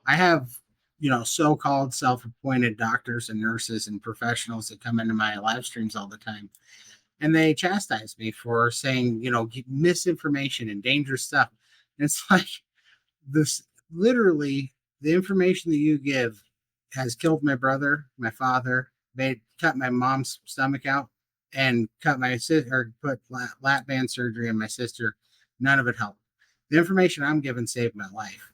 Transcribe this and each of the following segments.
I have, so-called self-appointed doctors and nurses and professionals that come into my live streams all the time. And they chastise me for saying, misinformation and dangerous stuff. And it's like this literally the information that you give has killed my brother, my father, made cut my mom's stomach out, and cut my sister or put lap band surgery on my sister. None of it helped. The information I'm given saved my life.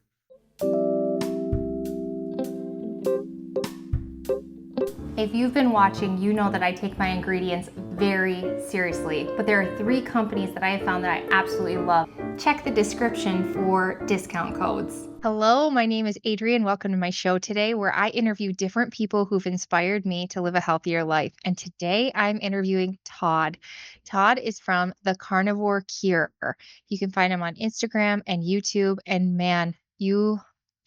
If you've been watching, you know that I take my ingredients very seriously, but there are 3 companies that I have found that I absolutely love. Check the description for discount codes. Hello, my name is Adrienne. Welcome to my show today, where I interview different people who've inspired me to live a healthier life. And today I'm interviewing Todd. Todd is from The Carnivore Cure. You can find him on Instagram and YouTube. And man, you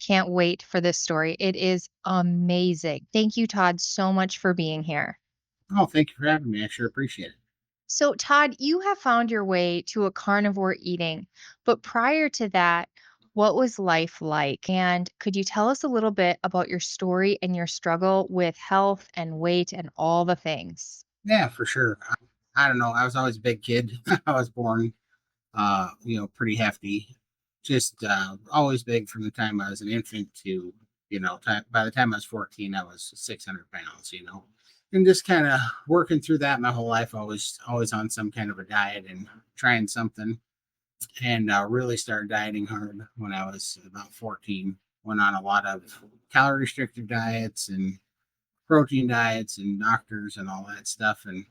can't wait for this story. It is amazing. Thank you, Todd, so much for being here. Oh, thank you for having me. I sure appreciate it. So, Todd, you have found your way to a carnivore eating, but prior to that, what was life like? And could you tell us a little bit about your story and your struggle with health and weight and all the things? Yeah, for sure. I don't know. I was always a big kid. I was born, pretty hefty. Just always big from the time I was an infant to, by the time I was 14, I was 600 pounds, and just kind of working through that my whole life. I was always on some kind of a diet and trying something, and really started dieting hard when I was about 14. Went on a lot of calorie restrictive diets and protein diets and doctors and all that stuff, and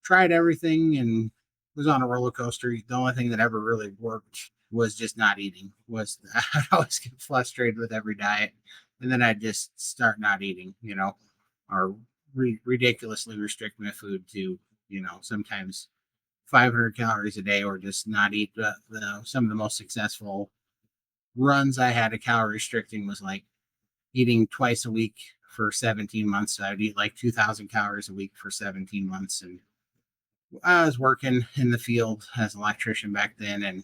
tried everything and was on a roller coaster. The only thing that ever really worked was just not eating. Was I always get frustrated with every diet, and then I'd just start not eating, or ridiculously restrict my food to, sometimes 500 calories a day, or just not eat. Some of the most successful runs I had of calorie restricting was like eating twice a week for 17 months. So I'd eat like 2,000 calories a week for 17 months. And I was working in the field as an electrician back then. And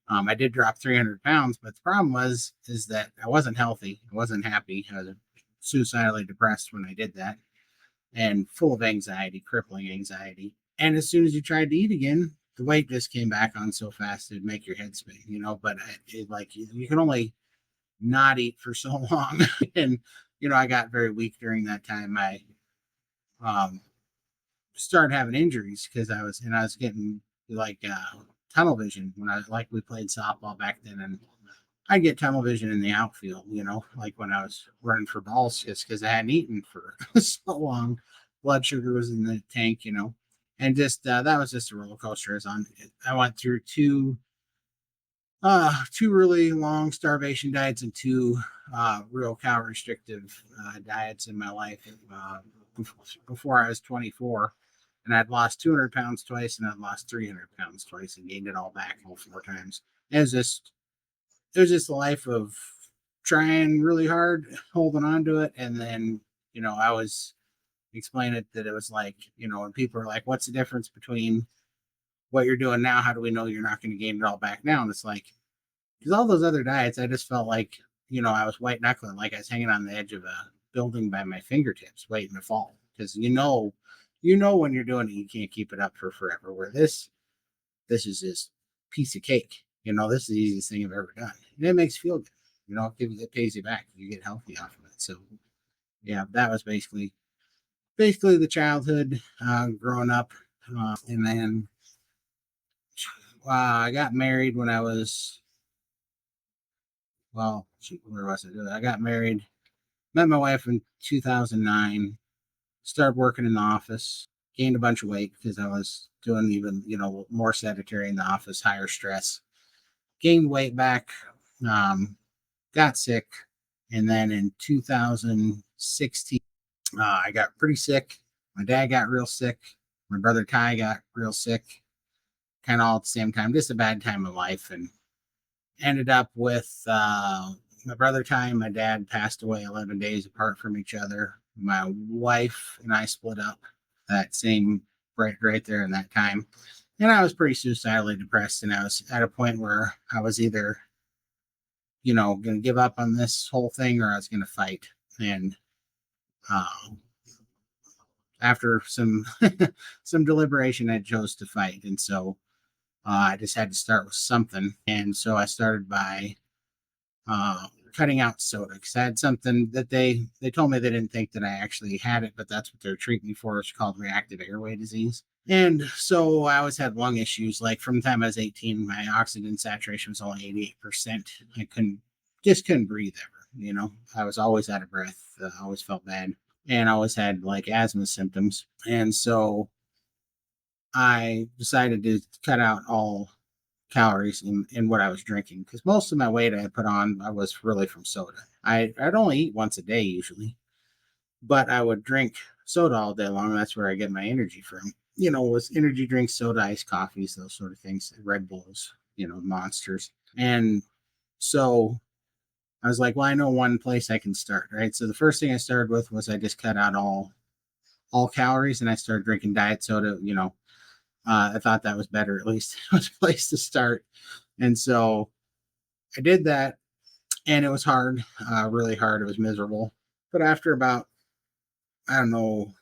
I did drop 300 pounds, but the problem is that I wasn't healthy. I wasn't happy. I was suicidally depressed when I did that, and full of anxiety, crippling anxiety. And as soon as you tried to eat again, the weight just came back on so fast it'd make your head spin, But like you can only not eat for so long, and I got very weak during that time. I um, started having injuries because I was getting like tunnel vision when I was like we played softball back then, and I get tunnel vision in the outfield, like when I was running for balls, just because I hadn't eaten for so long. Blood sugar was in the tank, and just that was just a roller coaster. I went through two really long starvation diets and two real calorie restrictive diets in my life before I was 24. And I'd lost 200 pounds twice, and I'd lost 300 pounds twice, and gained it all back all 4 times. It was just a life of trying really hard, holding on to it. And then, I was explaining it that it was like, when people are like, what's the difference between what you're doing now? How do we know you're not going to gain it all back now? And it's like, because all those other diets, I just felt like, I was white knuckling, like I was hanging on the edge of a building by my fingertips, waiting to fall. Because when you're doing it, you can't keep it up for forever. Where this is just piece of cake. This is the easiest thing I've ever done. And it makes you feel good. It pays you back. You get healthy off of it. So yeah, that was basically the childhood growing up. And then I got married when I was, well, where was it? I got married, met my wife in 2009, started working in the office, gained a bunch of weight because I was doing even, more sedentary in the office, higher stress, gained weight back, got sick. And then in 2016, I got pretty sick. My dad got real sick. My brother Ty got real sick, kind of all at the same time. Just a bad time of life. And ended up with my brother Ty and my dad passed away 11 days apart from each other. My wife and I split up that same right there in that time. And I was pretty suicidally depressed. And I was at a point where I was either going to give up on this whole thing or I was going to fight. And uh, after some some deliberation, I chose to fight. And so I just had to start with something. And so I started by cutting out soda because I had something that they told me they didn't think that I actually had it, but that's what they're treating me for. It's called reactive airway disease. And so I always had lung issues. Like from the time I was 18, my oxygen saturation was only 88%. I couldn't breathe ever. I was always out of breath. Always felt bad and I always had like asthma symptoms. And so I decided to cut out all calories in what I was drinking because most of my weight I put on I was really from soda. I'd only eat once a day usually, but I would drink soda all day long. That's where I get my energy from. Was energy drinks, soda, iced coffees, those sort of things, Red Bulls, monsters. And so I was like, well, I know one place I can start, right? So the first thing I started with was I just cut out all calories and I started drinking diet soda. I thought that was better. At least it was a place to start. And so I did that, and it was hard, really hard. It was miserable. But after about, I don't know,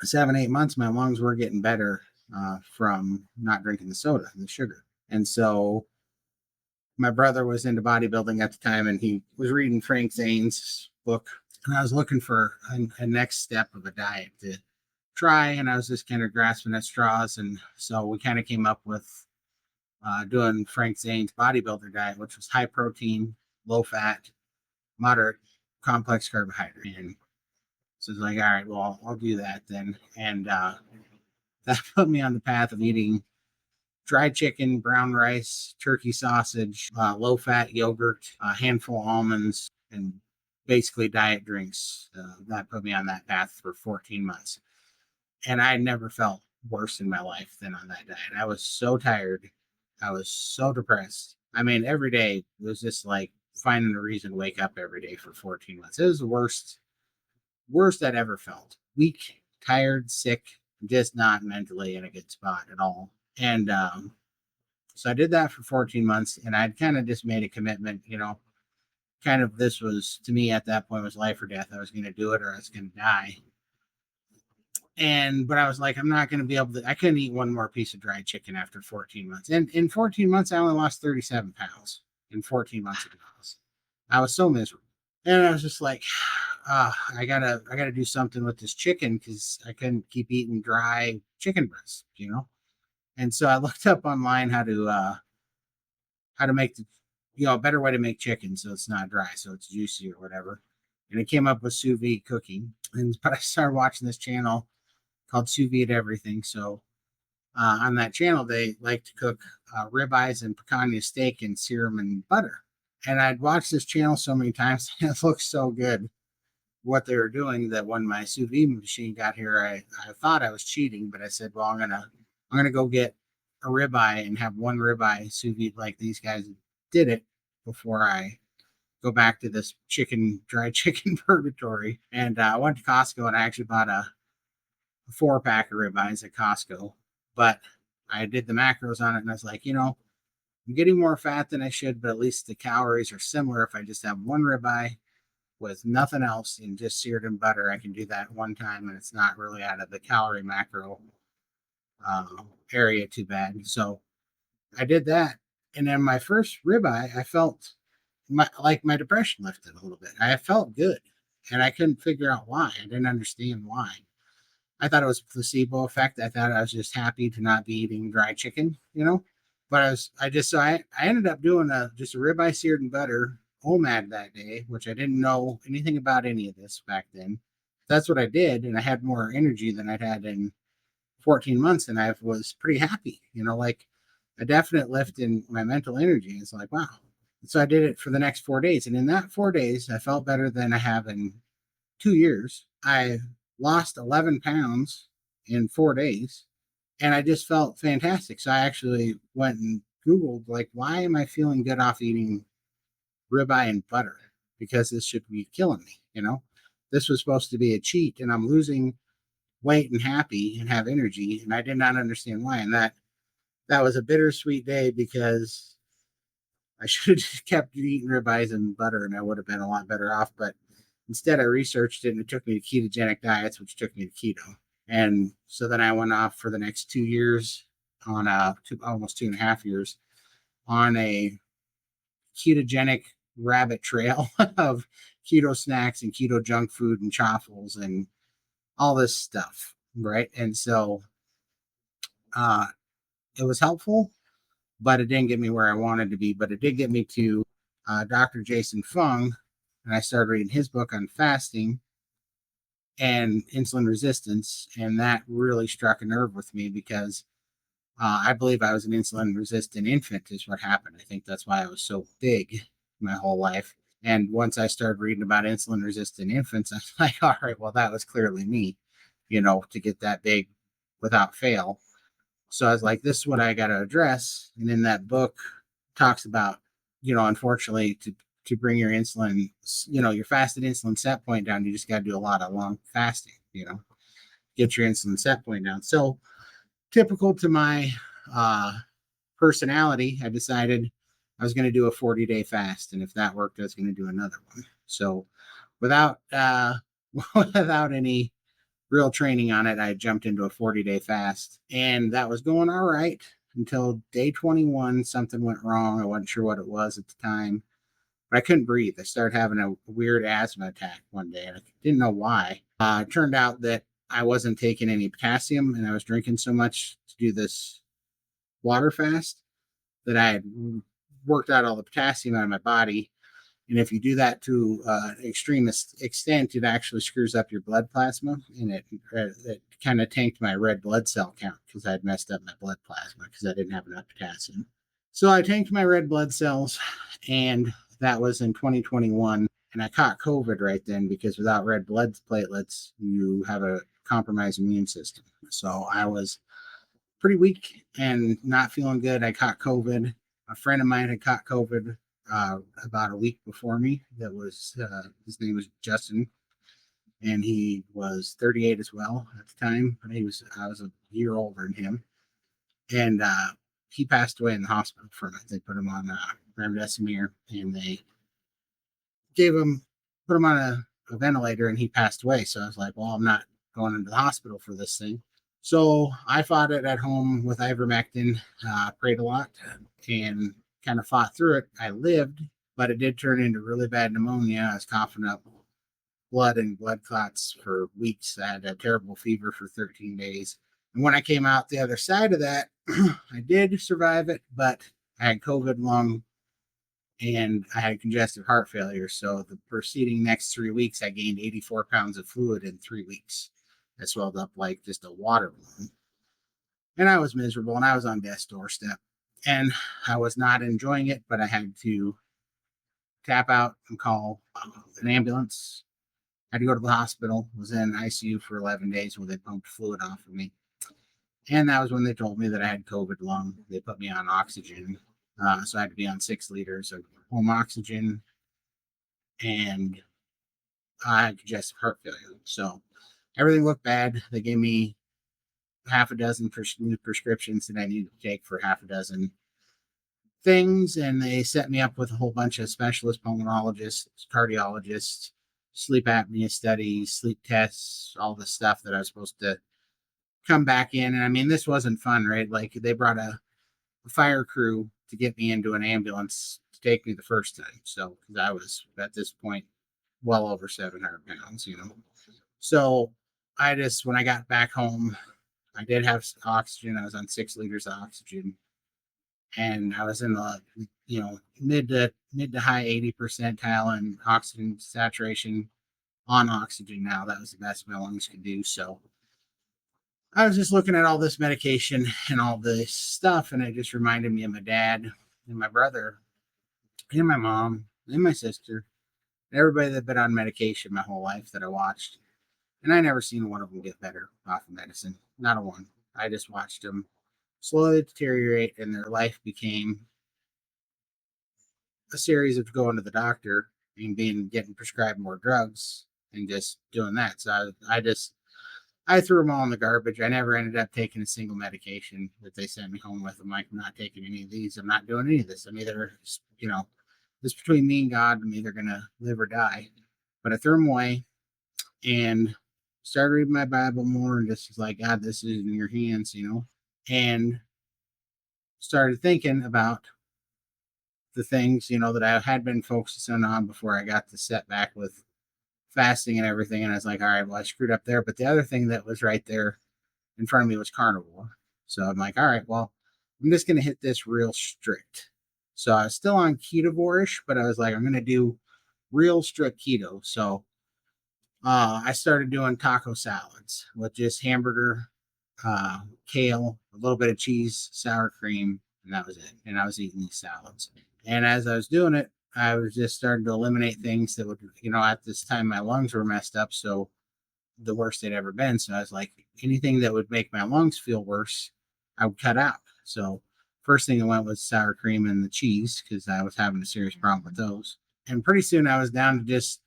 7, 8 months, my lungs were getting better from not drinking the soda and the sugar. And so my brother was into bodybuilding at the time, and he was reading Frank Zane's book. And I was looking for a next step of a diet to try, and I was just kind of grasping at straws. And so we kind of came up with doing Frank Zane's bodybuilder diet, which was high protein, low fat, moderate complex carbohydrate. And so it's like, all right, well, I'll do that then. And that put me on the path of eating dried chicken, brown rice, turkey sausage, low fat yogurt, a handful of almonds, and basically diet drinks. That put me on that path for 14 months. And I never felt worse in my life than on that diet. I was so tired. I was so depressed. I mean, every day was just like finding a reason to wake up every day for 14 months. It was the worst I'd ever felt. Weak, tired, sick, just not mentally in a good spot at all. And so I did that for 14 months and I'd kind of just made a commitment, kind of this was to me at that point was life or death. I was going to do it or I was going to die. But I was like, I'm not going to be able to, I couldn't eat one more piece of dried chicken after 14 months. And in 14 months, I only lost 37 pounds in 14 months of this. I was so miserable. And I was just like, I gotta do something with this chicken because I couldn't keep eating dry chicken breasts. And so I looked up online how to make a better way to make chicken so it's not dry, so it's juicy or whatever. And it came up with sous vide cooking. But I started watching this channel called Sous Vide Everything. So on that channel, they like to cook ribeyes and picanha steak in serum and butter. And I'd watched this channel so many times, and it looked so good what they were doing that when my sous vide machine got here, I thought I was cheating, but I said, well, I'm gonna go get a ribeye and have one ribeye sous vide like these guys did it before I go back to this dried chicken purgatory. And I went to Costco and I actually bought a 4-pack of ribeyes at Costco. But I did the macros on it and I was like, I'm getting more fat than I should, but at least the calories are similar. If I just have one ribeye with nothing else and just seared in butter, I can do that one time and it's not really out of the calorie macro area too bad. So I did that. And then my first ribeye, I felt my depression lifted a little bit. I felt good and I couldn't figure out why. I didn't understand why. I thought it was a placebo effect. I thought I was just happy to not be eating dry chicken. But I ended up doing just a ribeye seared in butter OMAD that day, which I didn't know anything about any of this back then. That's what I did, and I had more energy than I'd had in 14 months, and I was pretty happy. Like a definite lift in my mental energy. It's like, wow. So I did it for the next 4 days, and in that 4 days, I felt better than I have in 2 years. I lost 11 pounds in 4 days, and I just felt fantastic. So I actually went and Googled, like, why am I feeling good off eating ribeye and butter? Because this should be killing me. This was supposed to be a cheat, and I'm losing weight and happy and have energy, and I did not understand why. And that was a bittersweet day because I should have just kept eating ribeyes and butter, and I would have been a lot better off. But instead, I researched it, and it took me to ketogenic diets, which took me to keto. And so then I went off for the next 2 years on almost 2.5 years on a ketogenic rabbit trail of keto snacks and keto junk food and chaffles and all this stuff, right? And so uh, it was helpful, but it didn't get me where I wanted to be. But it did get me to Dr. Jason Fung, and I started reading his book on fasting and insulin resistance, and that really struck a nerve with me because I believe I was an insulin resistant infant, is what happened. I think that's why I was so big my whole life. And once I started reading about insulin resistant infants, I was like, all right, well, that was clearly me, to get that big without fail. So I was like, this is what I got to address. And in that book, talks about, unfortunately, to bring your insulin, your fasted insulin set point down, you just got to do a lot of long fasting, get your insulin set point down. So typical to my personality, I decided I was going to do a 40-day fast, and if that worked, I was going to do another one. So without without any real training on it, I jumped into a 40-day fast, and that was going all right until day 21. Something went wrong. I wasn't sure what it was at the time, but I couldn't breathe. I started having a weird asthma attack one day, and I didn't know why. It turned out that I wasn't taking any potassium, and I was drinking so much to do this water fast that I had worked out all the potassium out of my body. And if you do that to an extreme extent, it actually screws up your blood plasma, and it kind of tanked my red blood cell count because I had messed up my blood plasma because I didn't have enough potassium. So I tanked my red blood cells, and that was in 2021. And I caught COVID right then because without red blood platelets, you have a compromised immune system. So I was pretty weak and not feeling good. I caught COVID. A friend of mine had caught COVID about a week before me. That was his name was Justin, and he was 38 as well at the time. I was a year older than him, and he passed away in the hospital from it. They put him on remdesivir, and they put him on a ventilator, and he passed away. So I was like, well, I'm not going into the hospital for this thing. So I fought it at home with ivermectin, prayed a lot, and kind of fought through it. I lived, but it did turn into really bad pneumonia. I was coughing up blood and blood clots for weeks. I had a terrible fever for 13 days. And when I came out the other side of that, I did survive it, but I had COVID lung and I had congestive heart failure. So the preceding next 3 weeks, I gained 84 pounds of fluid in 3 weeks. I swelled up like just a water balloon. And I was miserable, and I was on death's doorstep. And I was not enjoying it, but I had to tap out and call an ambulance. I had to go to the hospital. Was in ICU for 11 days where they pumped fluid off of me. And that was when they told me that I had COVID lung. They put me on oxygen. So I had to be on 6 liters of home oxygen, and I had congestive heart failure. So everything looked bad. They gave me half a dozen new prescriptions that I needed to take for half a dozen things, and they set me up with a whole bunch of specialist pulmonologists, cardiologists, sleep apnea studies, sleep tests, all the stuff that I was supposed to come back in. And I mean, this wasn't fun, right? Like they brought a fire crew to get me into an ambulance to take me the first time. So, because I was at this point well over 700 pounds, So when I got back home, I did have oxygen. I was on 6 liters of oxygen, and I was in the mid to high 80 percentile in oxygen saturation on oxygen. Now that was the best my lungs could do. So I was just looking at all this medication and all this stuff, and it just reminded me of my dad and my brother and my mom and my sister, and everybody that had been on medication my whole life that I watched. And I never seen one of them get better off of medicine. Not a one. I just watched them slowly deteriorate, and their life became a series of going to the doctor and getting prescribed more drugs and just doing that. So I just I threw them all in the garbage. I never ended up taking a single medication that they sent me home with. I'm like, I'm not taking any of these. I'm not doing any of this. I'm either, this between me and God. I'm either gonna live or die. But I threw them away and started reading my Bible more and just was like, God, this is in your hands. And started thinking about the things, that I had been focusing on before I got the setback with fasting and everything. And I was like, all right, well, I screwed up there. But the other thing that was right there in front of me was carnivore. So I'm like, all right, well, I'm just going to hit this real strict. So I was still on ketovore-ish, but I was like, I'm going to do real strict keto. So I started doing taco salads with just hamburger, kale, a little bit of cheese, sour cream, and that was it. And I was eating these salads. And as I was doing it, I was just starting to eliminate things that would, at this time my lungs were messed up. So the worst they'd ever been. So I was like, anything that would make my lungs feel worse, I would cut out. So first thing I went was sour cream and the cheese because I was having a serious problem with those. And pretty soon I was down to just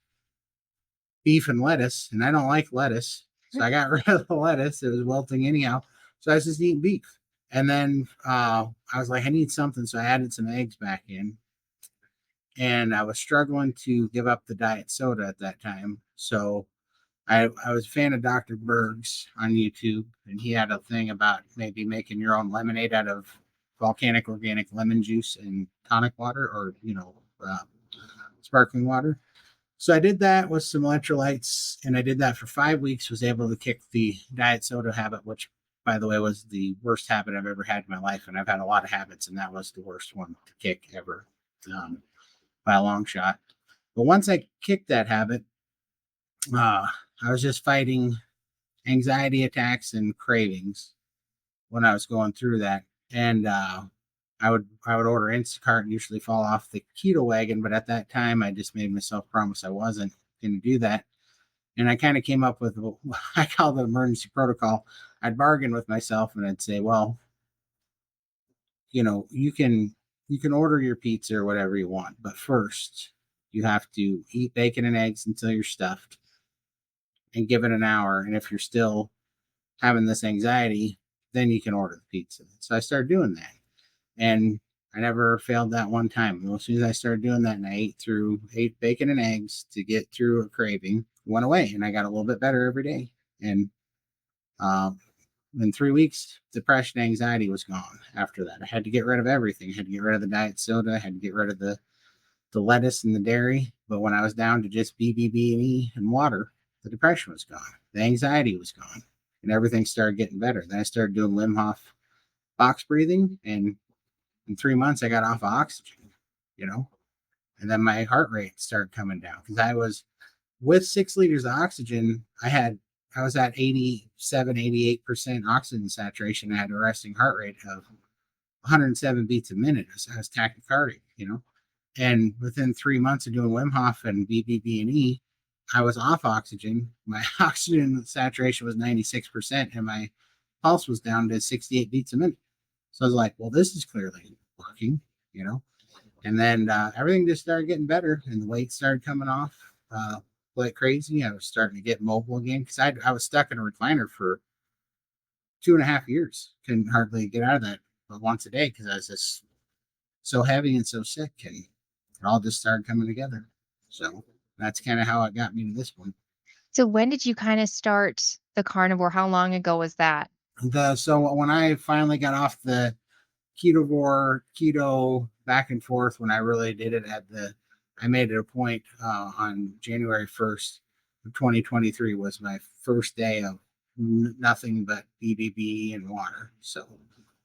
beef and lettuce, and I don't like lettuce. So I got rid of the lettuce. It was wilting anyhow. So I was just eating beef. And then I was like, I need something. So I added some eggs back in. And I was struggling to give up the diet soda at that time. So I was a fan of Dr. Berg's on YouTube, and he had a thing about maybe making your own lemonade out of volcanic organic lemon juice and tonic water or, sparkling water. So I did that with some electrolytes, and I did that for 5 weeks, was able to kick the diet soda habit, which, by the way, was the worst habit I've ever had in my life. And I've had a lot of habits, and that was the worst one to kick ever, by a long shot. But once I kicked that habit, I was just fighting anxiety attacks and cravings when I was going through that. And I would order Instacart and usually fall off the keto wagon, but at that time I just made myself promise I wasn't going to do that. And I kind of came up with what I call the emergency protocol. I'd bargain with myself and I'd say, well, you can order your pizza or whatever you want, but first you have to eat bacon and eggs until you're stuffed and give it an hour. And if you're still having this anxiety, then you can order the pizza. So I started doing that. And I never failed that one time. Well, as soon as I started doing that and I ate bacon and eggs to get through a craving, it went away. And I got a little bit better every day. And um, in 3 weeks, depression, anxiety was gone after that. I had to get rid of everything. I had to get rid of the diet soda. I had to get rid of the lettuce and the dairy. But when I was down to just BBB and water, the depression was gone. The anxiety was gone. And everything started getting better. Then I started doing Wim Hof box breathing. And in 3 months, I got off of oxygen, and then my heart rate started coming down because I was with 6 liters of oxygen. I was at 87, 88% oxygen saturation. I had a resting heart rate of 107 beats a minute. I was tachycardic. And within 3 months of doing Wim Hof and BBB&E, I was off oxygen. My oxygen saturation was 96%, and my pulse was down to 68 beats a minute. So I was like, well, this is clearly working. And then everything just started getting better, and the weight started coming off like crazy. I was starting to get mobile again because I was stuck in a recliner for 2.5 years. Couldn't hardly get out of that but once a day because I was just so heavy and so sick, and it all just started coming together. So that's kind of how it got me to this one. So when did you kind of start the carnivore? How long ago was that? So when I finally got off the keto back and forth, when I really did it I made it a point on January 1st of 2023 was my first day of nothing but BBB and water. So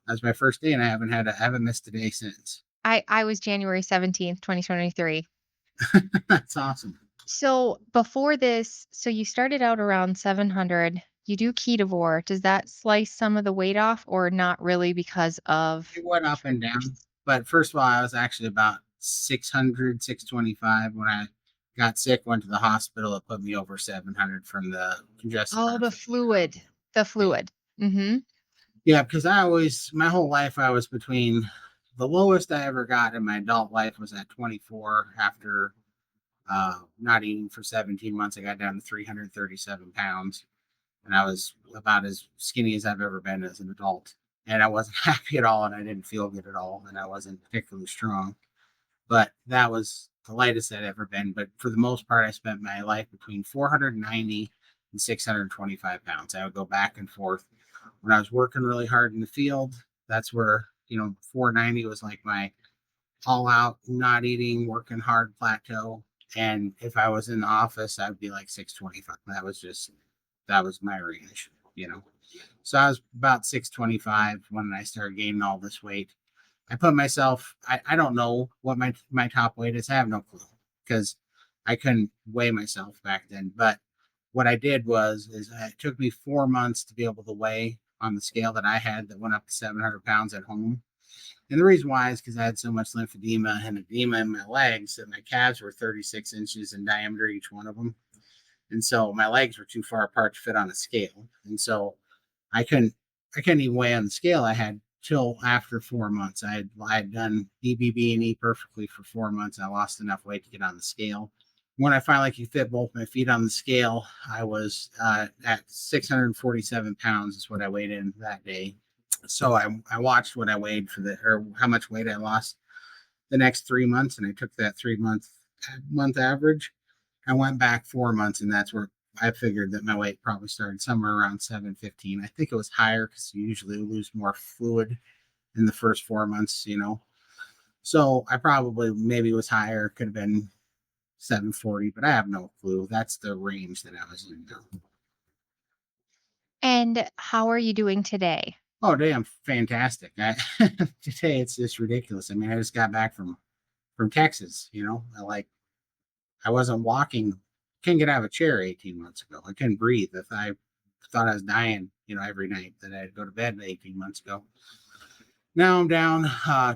that's my first day, and I haven't missed a day since. I was January 17th, 2023. That's awesome. So before this, so you started out around 700. You do ketovore. Does that slice some of the weight off or not really because of It went up and down, but first of all, I was actually about 600, 625 when I got sick. Went to the hospital. It put me over 700 from the congestive oh, heart the failure. fluid? The Yeah. fluid. Mm-hmm. Yeah, because my whole life, I was between the lowest I ever got in my adult life was at 24. After not eating for 17 months, I got down to 337 pounds. and I was about as skinny as I've ever been as an adult. And I wasn't happy at all, and I didn't feel good at all, and I wasn't particularly strong. But that was the lightest I'd ever been. But for the most part, I spent my life between 490 and 625 pounds. I would go back and forth. When I was working really hard in the field, that's where, 490 was like my all out, not eating, working hard plateau. And if I was in the office, I'd be like 625. That was my range. So I was about 625 when I started gaining all this weight. I put myself, I don't know what my top weight is. I have no clue because I couldn't weigh myself back then. But what I did is it took me 4 months to be able to weigh on the scale that I had that went up to 700 pounds at home. And the reason why is because I had so much lymphedema and edema in my legs that my calves were 36 inches in diameter, each one of them. And so my legs were too far apart to fit on a scale. And so I couldn't I couldn't even weigh on the scale. I had till after 4 months. I had done BBB and E perfectly for 4 months. I lost enough weight to get on the scale. When I finally could fit both my feet on the scale, I was at 647 pounds is what I weighed in that day. So I watched what I weighed or how much weight I lost the next 3 months, and I took that 3 month average. I went back 4 months, and that's where I figured that my weight probably started somewhere around 715. I think it was higher because you usually lose more fluid in the first 4 months. So I probably maybe was higher, could have been 740, but I have no clue. That's the range that I was in. And how are you doing today? Oh, today I'm fantastic. Today it's just ridiculous. I mean, I just got back from Texas. I wasn't walking, couldn't get out of a chair 18 months ago. I couldn't breathe. If I thought I was dying, every night that I'd go to bed 18 months ago. Now I'm down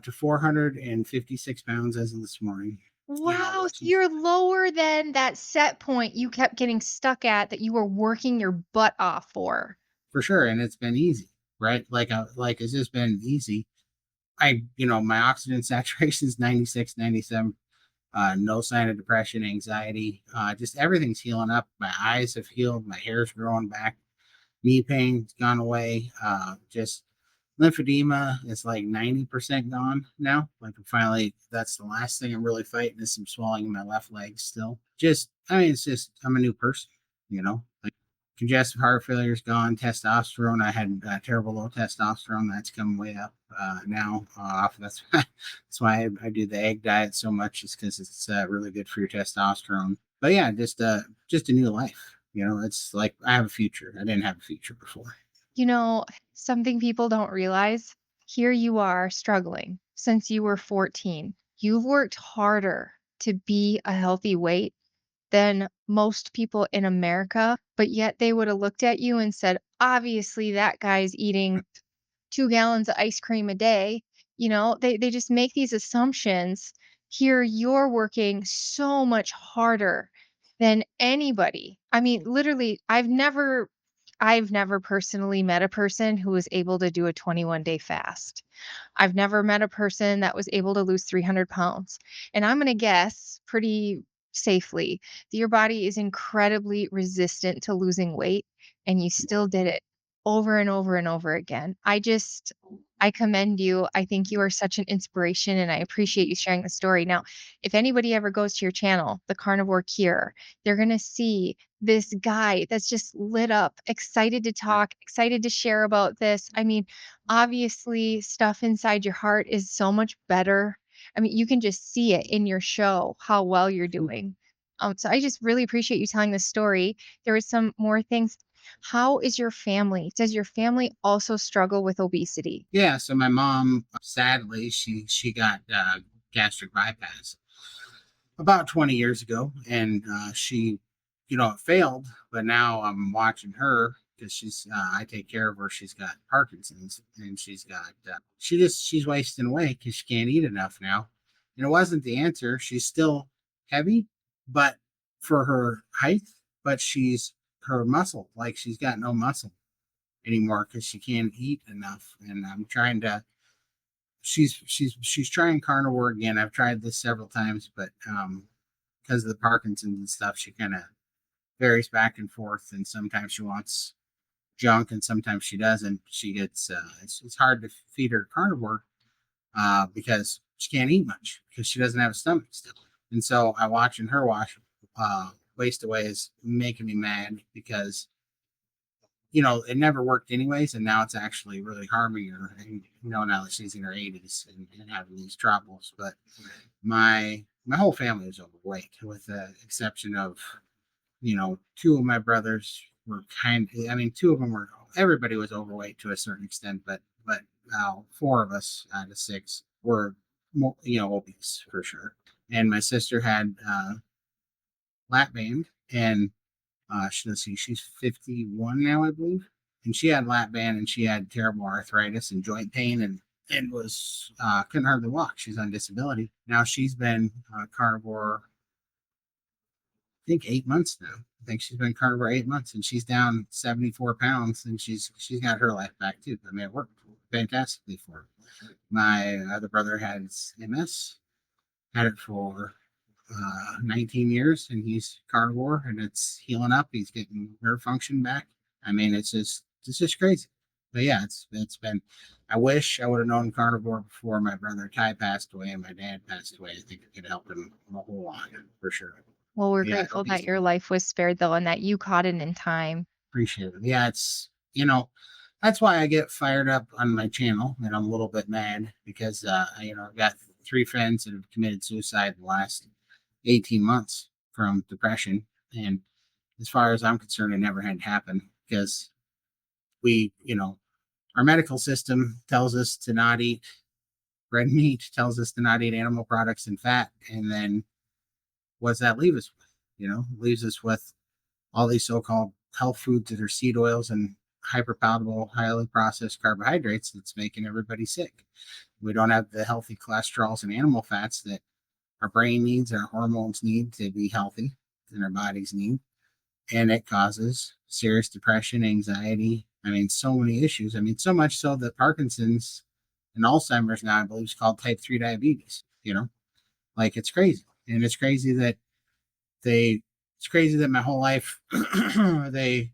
to 456 pounds as of this morning. Wow, so Which is you're lower than that set point you kept getting stuck at that you were working your butt off for. for sure, and it's been easy, right? Like it's just been easy. My oxygen saturation is 96, 97. No sign of depression, anxiety. Just everything's healing up. My eyes have healed. My hair's growing back. Knee pain's gone away. Just lymphedema is like 90% gone now. Like finally, that's the last thing I'm really fighting is some swelling in my left leg still. It's just, I'm a new person. Like congestive heart failure is gone. Testosterone, I had terrible low testosterone. That's come way up now. That's why I do the egg diet so much, is because it's really good for your testosterone. But yeah, just a new life. It's like I have a future. I didn't have a future before. You know, something people don't realize, here you are struggling since you were 14. You've worked harder to be a healthy weight than most people in America, but yet they would have looked at you and said, obviously, that guy's eating 2 gallons of ice cream a day. They just make these assumptions. Here, you're working so much harder than anybody. I mean, literally, I've never personally met a person who was able to do a 21-day fast. I've never met a person that was able to lose 300 pounds. And I'm going to guess pretty safely that your body is incredibly resistant to losing weight, and you still did it over and over and over again. I commend you. I think you are such an inspiration, and I appreciate you sharing the story. Now, if anybody ever goes to your channel, The Carnivore Cure, they're going to see this guy that's just lit up, excited to talk, excited to share about this. I mean, obviously, stuff inside your heart is so much better. I mean, you can just see it in your show how well you're doing. So I just really appreciate you telling this story. There was some more things. How is your family? Does your family also struggle with obesity? Yeah, so my mom, sadly, she got gastric bypass about 20 years ago, and it failed. But now I'm watching her because I take care of her. She's got Parkinson's, and she's wasting away because she can't eat enough now. And it wasn't the answer. She's still heavy, but for her height, but her muscle, like she's got no muscle anymore because she can't eat enough. And I'm trying to. She's trying carnivore again. I've tried this several times, but because of the Parkinson's and stuff, she kind of varies back and forth. And sometimes she wants junk, and sometimes she doesn't. She gets it's hard to feed her carnivore because she can't eat much because she doesn't have a stomach still. And so I watching her waste away is making me mad because it never worked anyways, and now it's actually really harming her. And now that she's in her 80s and having these troubles. But my whole family is overweight, with the exception of two of my brothers were two of them were. Everybody was overweight to a certain extent, but four of us out of six were obese for sure. And my sister had lap band, and let's see, she's 51 now, I believe. And she had lap band, and she had terrible arthritis and joint pain, and was couldn't hardly walk. She's on disability. Now she's been carnivore, I think 8 months now. I think she's been carnivore 8 months, and she's down 74 pounds, and she's got her life back too. I mean, it worked fantastically for her. My other brother has MS, had it for 19 years, and he's carnivore, and it's healing up. He's getting nerve function back. I mean, it's just crazy. But yeah, it's been. I wish I would have known carnivore before my brother Ty passed away and my dad passed away. I think it could help him a whole lot for sure. Well, we're Yeah, grateful that your life was spared though and that you caught it in time. appreciate it. Yeah, that's why I get fired up on my channel, and I'm a little bit mad because I've got 3 friends that have committed suicide in the last 18 months from depression. And as far as I'm concerned, it never had happened because our medical system tells us to not eat red meat, tells us to not eat animal products and fat. And then what does that leave us with? It leaves us with all these so-called health foods that are seed oils and hyperpalatable, highly processed carbohydrates that's making everybody sick. We don't have the healthy cholesterols and animal fats that our brain needs, our hormones need to be healthy, and our bodies need. And it causes serious depression, anxiety. I mean, so many issues. I mean, so much so that Parkinson's and Alzheimer's now, I believe, is called type 3 diabetes. Like, it's crazy. And it's crazy that my whole life they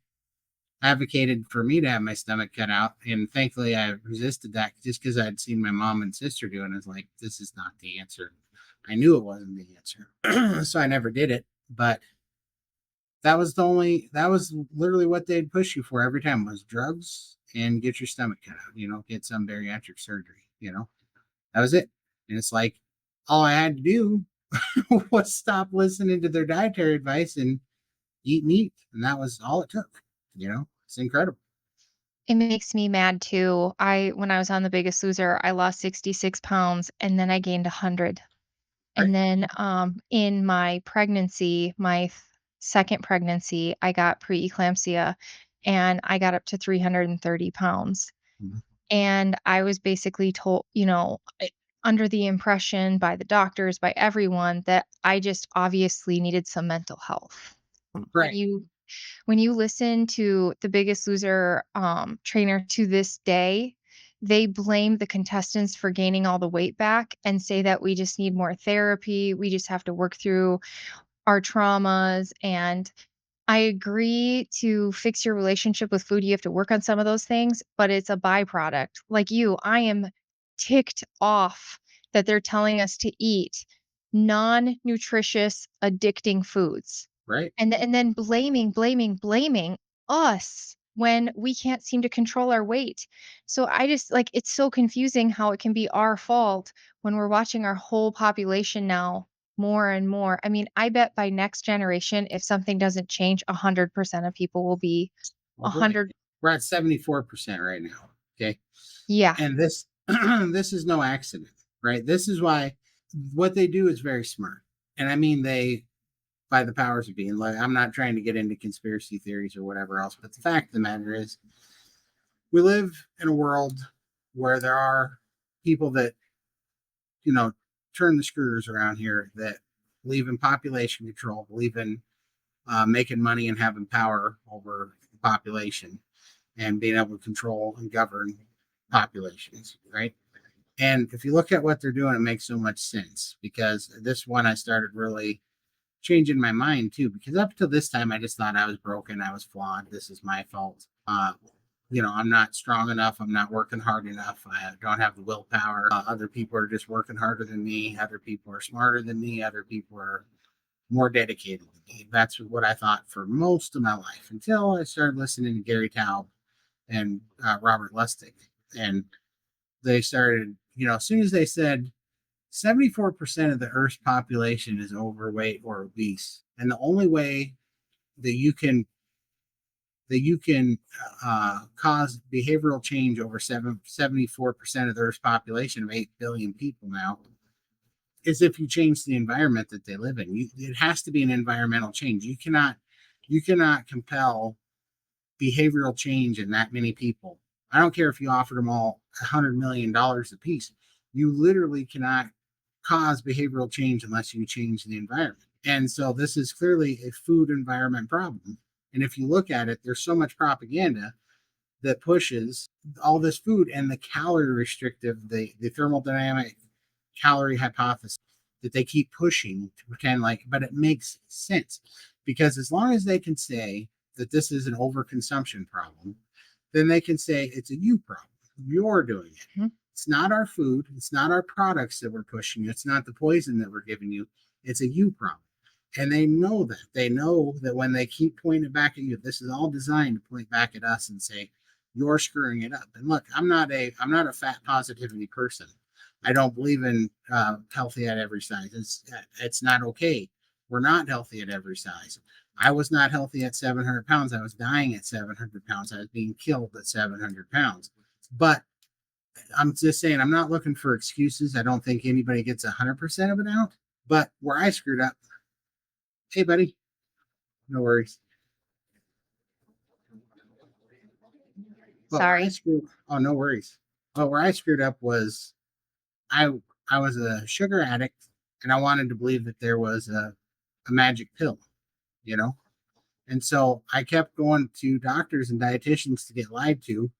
advocated for me to have my stomach cut out. And thankfully, I resisted that just because I'd seen my mom and sister do it. And I was like, this is not the answer. I knew it wasn't the answer. So I never did it. But that was literally what they'd push you for every time was drugs and get your stomach cut out, get some bariatric surgery. That was it. And it's like, all I had to do was stop listening to their dietary advice and eat meat. And that was all it took. It's incredible. It makes me mad too. When I was on The Biggest Loser, I lost 66 pounds and then I gained 100. Right. And then in my pregnancy, second pregnancy, I got preeclampsia and I got up to 330 pounds. Mhm. And I was basically told, under the impression by the doctors, by everyone, that I just obviously needed some mental health. When Right. you listen to The Biggest Loser trainer to this day, they blame the contestants for gaining all the weight back and say that we just need more therapy. We just have to work through our traumas. And I agree to fix your relationship with food. You have to work on some of those things, but it's a byproduct. Like you, I am ticked off that they're telling us to eat non-nutritious, addicting foods Right. and then blaming us when we can't seem to control our weight. So I just like it's so confusing how it can be our fault when we're watching our whole population now more and more. I mean, I bet by next generation, if something doesn't change, 100% of people will be Oh boy. 100. We're at 74% right now. Okay. Yeah. And this this is no accident, right? This is why what they do is very smart. And I mean they by the powers of being. Like, I'm not trying to get into conspiracy theories or whatever else, but the fact of the matter is we live in a world where there are people that, you know, turn the screws around here that believe in population control, believe in making money and having power over the population and being able to control and govern populations, right? And if you look at what they're doing, it makes so much sense because this one I started really changing my mind too, because up till this time I just thought I was broken, I was flawed, this is my fault. I'm not strong enough, I'm not working hard enough, I don't have the willpower. Other people are just working harder than me, other people are smarter than me, other people are more dedicated than me. That's what I thought for most of my life until I started listening to Gary Taub and Robert Lustig. And they started, as soon as they said 74% of the Earth's population is overweight or obese, and the only way that you can cause behavioral change over 74% of the Earth's population of 8 billion people now is if you change the environment that they live in. It has to be an environmental change. You cannot compel behavioral change in that many people. I don't care if you offered them all $100 million a piece. You literally cannot cause behavioral change unless you change the environment. And so this is clearly a food environment problem. And if you look at it, there's so much propaganda that pushes all this food and the calorie restrictive, the thermodynamic calorie hypothesis that they keep pushing to pretend like, but it makes sense because as long as they can say that this is an overconsumption problem, then they can say it's a you problem. You're doing it. Mm-hmm. It's not our food. It's not our products that we're pushing you. It's not the poison that we're giving you. It's a you problem. And they know that. They know that when they keep pointing it back at you, this is all designed to point back at us and say, you're screwing it up. And look, I'm not a fat positivity person. I don't believe in healthy at every size. It's not okay. We're not healthy at every size. I was not healthy at 700 pounds. I was dying at 700 pounds. I was being killed at 700 pounds. But I'm just saying, I'm not looking for excuses. I don't think anybody gets 100% of it out. But where I screwed up, hey, buddy, no worries. Sorry. Oh, no worries. But where I screwed up was I was a sugar addict, and I wanted to believe that there was a magic pill, you know? And so I kept going to doctors and dietitians to get lied to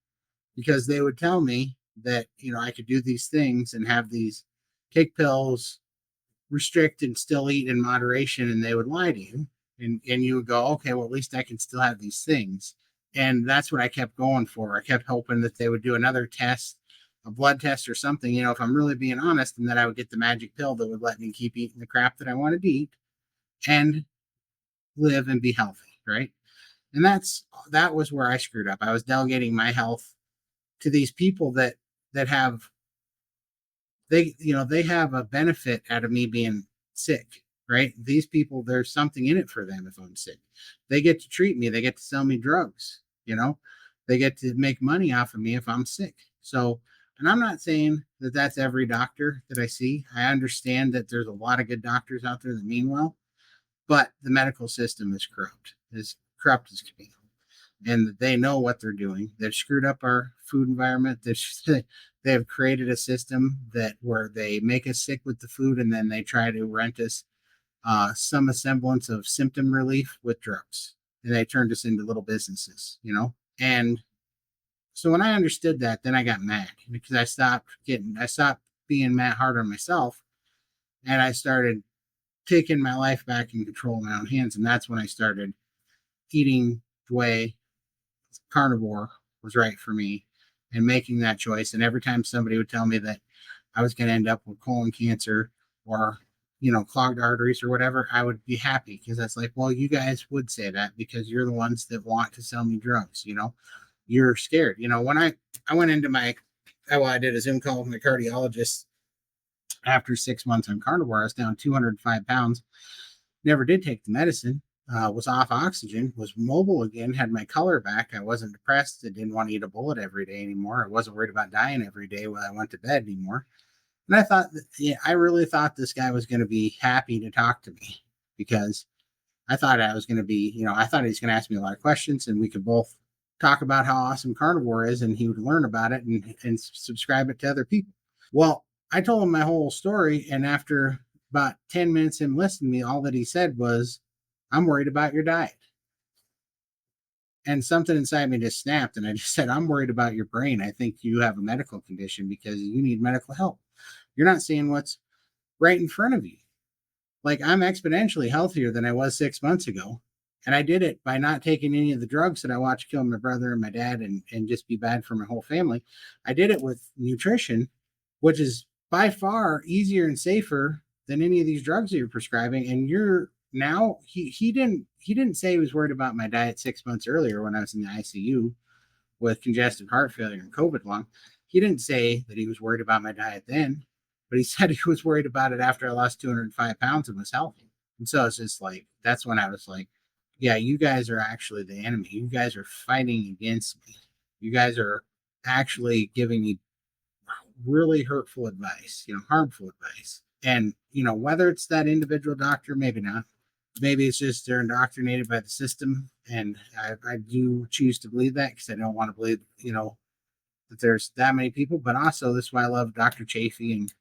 because they would tell me that, I could do these things and have these take pills, restrict and still eat in moderation, and they would lie to you. And you would go, okay, well, at least I can still have these things. And that's what I kept going for. I kept hoping that they would do another test, a blood test or something, if I'm really being honest, and that I would get the magic pill that would let me keep eating the crap that I wanted to eat and live and be healthy, right? And that was where I screwed up. I was delegating my health to these people that have they have a benefit out of me being sick, right? These people, there's something in it for them if I'm sick. They get to treat me, they get to sell me drugs, they get to make money off of me if I'm sick. So, and I'm not saying that that's every doctor that I see. I understand that there's a lot of good doctors out there that mean well, but the medical system is corrupt, as corrupt as can be. And they know what they're doing. They've screwed up our food environment. They have created a system where they make us sick with the food, and then they try to rent us some semblance of symptom relief with drugs, and they turned us into little businesses, And so when I understood that, then I got mad because I stopped being mad hard on myself, and I started taking my life back in control of my own hands, and that's when I started eating the way carnivore was right for me and making that choice. And every time somebody would tell me that I was going to end up with colon cancer or, clogged arteries or whatever, I would be happy because that's like, well, you guys would say that because you're the ones that want to sell me drugs, you're scared. When I went into I did a Zoom call with my cardiologist after 6 months on carnivore. I was down 205 pounds, never did take the medicine. Was off oxygen, was mobile again, had my color back. I wasn't depressed. I didn't want to eat a bullet every day anymore. I wasn't worried about dying every day when I went to bed anymore. And I thought, I really thought this guy was going to be happy to talk to me because I thought I was going to be, I thought he's going to ask me a lot of questions and we could both talk about how awesome carnivore is and he would learn about it and subscribe it to other people. Well, I told him my whole story. And after about 10 minutes him listening to me, all that he said was, I'm worried about your diet. And something inside me just snapped. And I just said, I'm worried about your brain. I think you have a medical condition because you need medical help. You're not seeing what's right in front of you. Like I'm exponentially healthier than I was 6 months ago. And I did it by not taking any of the drugs that I watched kill my brother and my dad and just be bad for my whole family. I did it with nutrition, which is by far easier and safer than any of these drugs that you're prescribing. And you're now he didn't say he was worried about my diet 6 months earlier when I was in the ICU with congestive heart failure and COVID lung. He didn't say that he was worried about my diet then, but he said he was worried about it after I lost 205 pounds and was healthy. And so it's just like, that's when I was like, yeah, you guys are actually the enemy. You guys are fighting against me. You guys are actually giving me really hurtful advice, harmful advice. And, whether it's that individual doctor, maybe not. Maybe it's just they're indoctrinated by the system. And I do choose to believe that because I don't want to believe, that there's that many people. But also, this is why I love Dr. Chafee and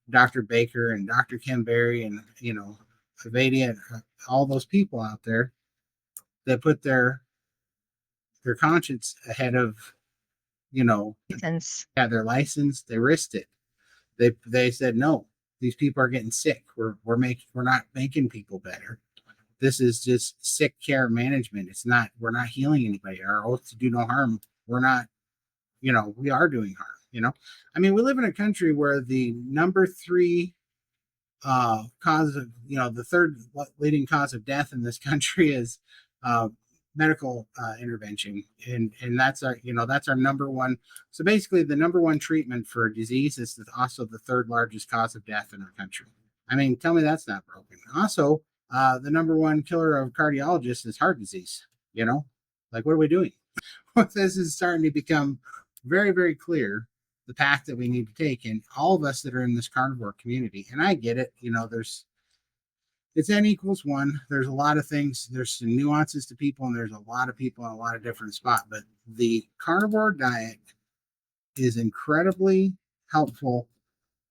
Dr. Baker and Dr. Kim Berry and, Avadia and all those people out there that put their conscience ahead of, Since their license. They risked it. They said, no, these people are getting sick. We're not making people better. This is just sick care management. We're not healing anybody. Our oath to do no harm. We're not, we are doing harm. I mean, we live in a country where the number three cause of, the third leading cause of death in this country is medical intervention, and that's our number one. So basically, the number one treatment for a disease is also the third largest cause of death in our country. I mean, tell me that's not broken. Also, the number one killer of cardiologists is heart disease. Like what are we doing? This is starting to become very, very clear the path that we need to take. And all of us that are in this carnivore community, and I get it, it's n equals one. There's a lot of things, there's some nuances to people, and there's a lot of people in a lot of different spots. But the carnivore diet is incredibly helpful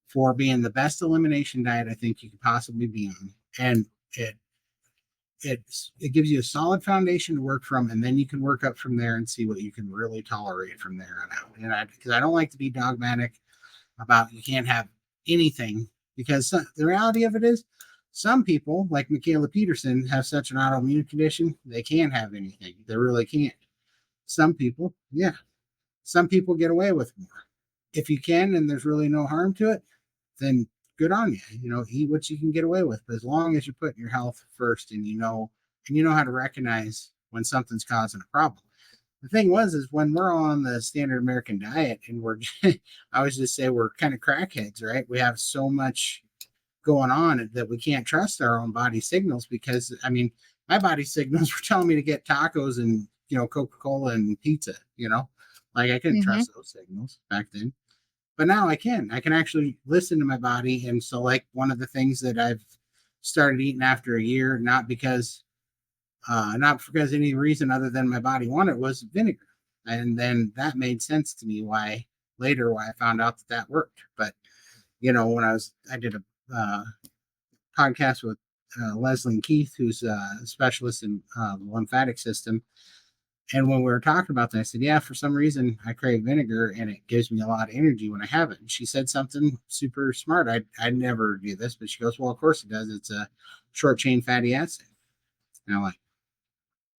for being the best elimination diet I think you could possibly be on. And it gives you a solid foundation to work from, and then you can work up from there and see what you can really tolerate from there on out. And because I don't like to be dogmatic about you can't have anything, because the reality of it is some people like Michaela Peterson have such an autoimmune condition they can't have anything. They really can't. Some people, yeah, some people get away with more. If you can and there's really no harm to it, then good on you. Eat what you can get away with. But as long as you put your health first and you know how to recognize when something's causing a problem. The thing is when we're on the standard American diet and I always just say we're kind of crackheads, right? We have so much going on that we can't trust our own body signals because, I mean, my body signals were telling me to get tacos and, Coca-Cola and pizza, like I couldn't trust those signals back then. But now I can actually listen to my body. And so like one of the things that I've started eating after a year, not because any reason other than my body wanted, was vinegar. And then that made sense to me why I found out that worked. But, when I did a podcast with Leslie and Keith, who's a specialist in the lymphatic system. And when we were talking about that, I said, yeah, for some reason I crave vinegar and it gives me a lot of energy when I have it. And she said something super smart. I'd never do this, but she goes, well, of course it does. It's a short chain fatty acid. And I'm like,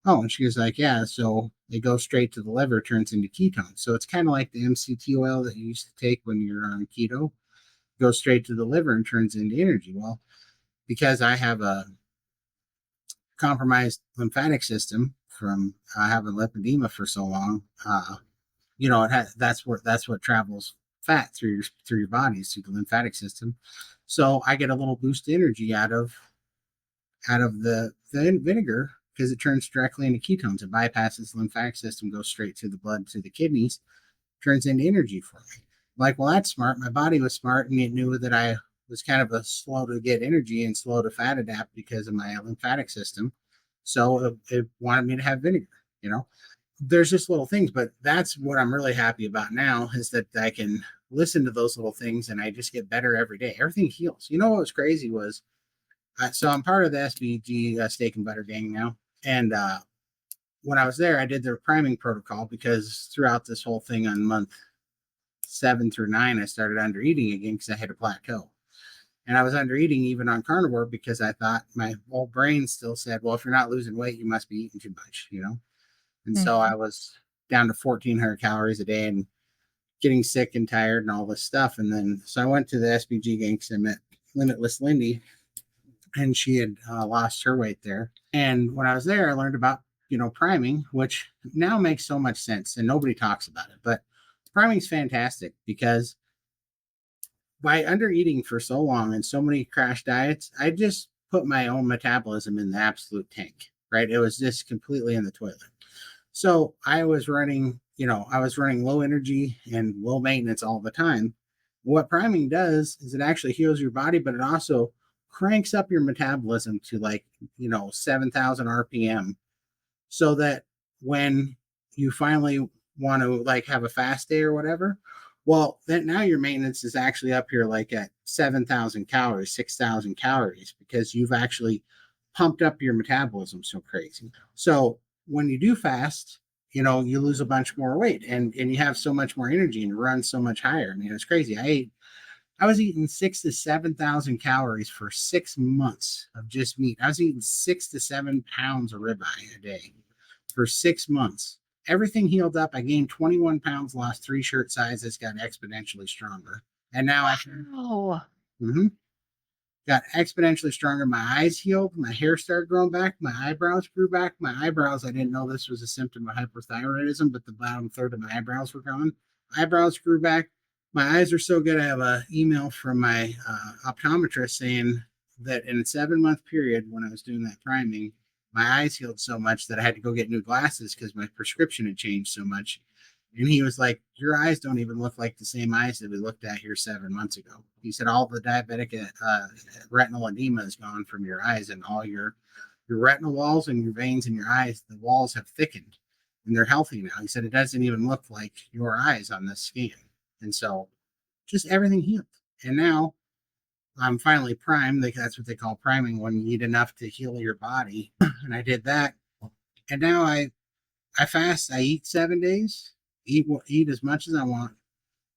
oh, and she was like, yeah, so it goes straight to the liver, turns into ketones. So it's kind of like the MCT oil that you used to take when you're on keto, goes straight to the liver and turns into energy. Well, because I have a compromised lymphatic system from having lipedema for so long, that's what travels fat through your bodies, through the lymphatic system. So I get a little boost of energy out of the vinegar because it turns directly into ketones. It bypasses the lymphatic system, goes straight to the blood, to the kidneys, turns into energy for me. Like, well, that's smart. My body was smart and it knew that I was kind of a slow to get energy and slow to fat adapt because of my lymphatic system. So it wanted me to have vinegar, There's just little things, but that's what I'm really happy about now is that I can listen to those little things and I just get better every day. Everything heals. What was crazy was, so I'm part of the SBG Steak and Butter gang now. And when I was there, I did their priming protocol because throughout this whole thing on month 7 through 9, I started under eating again because I had a plateau. And I was under eating even on carnivore because I thought my whole brain still said, well, if you're not losing weight, you must be eating too much, you know? And so Mhm. I was down to 1,400 calories a day and getting sick and tired and all this stuff. And then, so I went to the SBG gang because I met Limitless Lindy, and she had lost her weight there. And when I was there, I learned about, priming, which now makes so much sense and nobody talks about it. But priming is fantastic because by under eating for so long and so many crash diets, I just put my own metabolism in the absolute tank, right? It was just completely in the toilet. So I was running low energy and low maintenance all the time. What priming does is it actually heals your body, but it also cranks up your metabolism to 7,000 RPM, so that when you finally want to like have a fast day or whatever, well, then now your maintenance is actually up here like at 7,000 calories, 6,000 calories, because you've actually pumped up your metabolism so crazy. So when you do fast, you lose a bunch more weight, and you have so much more energy and you run so much higher. I mean, it's crazy. I was eating 6 to 7,000 calories for 6 months of just meat. I was eating 6 to 7 pounds of ribeye a day for 6 months. Everything healed up. I gained 21 pounds, lost 3 shirt sizes, got exponentially stronger. And now I can, Wow. mhm, got exponentially stronger. My eyes healed. My hair started growing back. My eyebrows grew back. My eyebrows, I didn't know this was a symptom of hyperthyroidism, but the bottom third of my eyebrows were gone. Eyebrows grew back. My eyes are so good. I have an email from my optometrist saying that in a 7 month period when I was doing that priming, my eyes healed so much that I had to go get new glasses because my prescription had changed so much. And he was like, your eyes don't even look like the same eyes that we looked at here 7 months ago. He said, all the diabetic retinal edema is gone from your eyes, and all your retinal walls and your veins in your eyes, the walls have thickened and they're healthy now. He said, it doesn't even look like your eyes on this scan. And so just everything healed. And now I'm finally primed. That's what they call priming, when you eat enough to heal your body. And I did that. And now I fast. I eat 7 days, eat as much as I want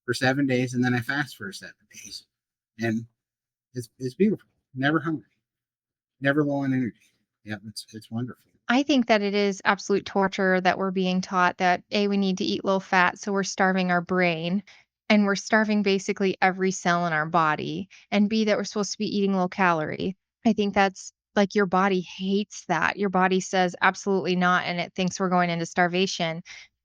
for 7 days, and then I fast for 7 days. And it's beautiful. Never hungry, never low on energy. Yeah, it's wonderful. I think that it is absolute torture that we're being taught that A, we need to eat low fat, so we're starving our brain and we're starving basically every cell in our body, and B, that we're supposed to be eating low calorie. I think that's like your body hates that. Your body says absolutely not, and it thinks we're going into starvation.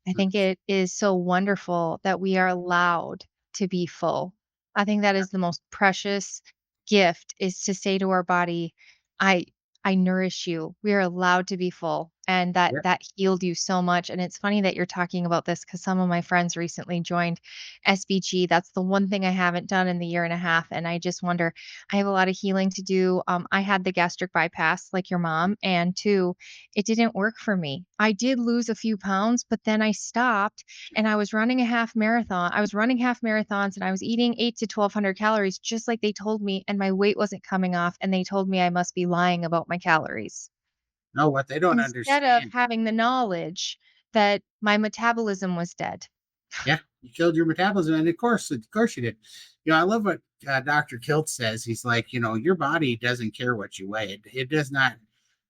I think it is so wonderful that we are allowed to be full. I think that is the most precious gift, is to say to our body, I I nourish you. We are allowed to be full, and Yeah. that healed you so much. And it's funny that you're talking about this because some of my friends recently joined SBG. That's the one thing I haven't done in the year and a half, and I just wonder. I have a lot of healing to do. I had the gastric bypass, like your mom, and two, it didn't work for me. I did lose a few pounds, but then I stopped, and I was running a half marathon. I was running half marathons, and I was eating 8 to 1,200 calories, just like they told me, and my weight wasn't coming off, and they told me I must be lying about my calories. No, what they don't Instead of understand. having the knowledge that my metabolism was dead. Yeah, you killed your metabolism, and of course you did. I love what Dr. Kilt says. He's like, your body doesn't care what you weigh. It does not.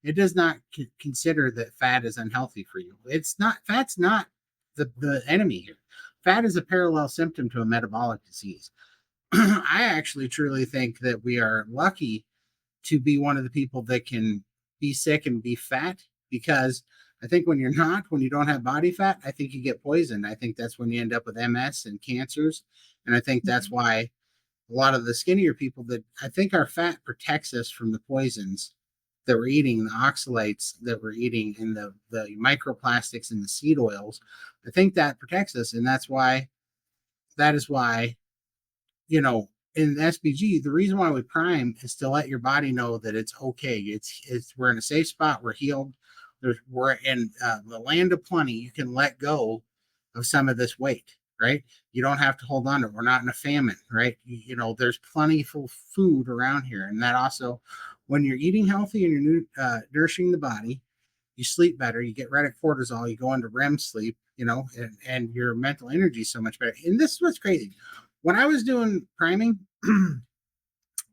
It does not consider that fat is unhealthy for you. It's not. Fat's not the enemy here. Fat is a parallel symptom to a metabolic disease. I actually truly think that we are lucky to be one of the people that can be sick and be fat, because I think when you don't have body fat, I think you get poisoned. I think that's when you end up with MS and cancers. And I think that's Mhm. why a lot of the skinnier people, that I think our fat protects us from the poisons that we're eating, the oxalates that we're eating, and the microplastics in the seed oils. I think that protects us. And that is why, you know, in SBG, the reason why we prime is to let your body know that it's okay. It's we're in a safe spot. We're healed. We're in the land of plenty. You can let go of some of this weight, right? You don't have to hold on to it. We're not in a famine, right? There's plentiful food around here, and that also, when you're eating healthy and you're nourishing the body, you sleep better. You get rid of cortisol. You go into REM sleep. And your mental energy is so much better. And this is what's crazy. When I was doing priming,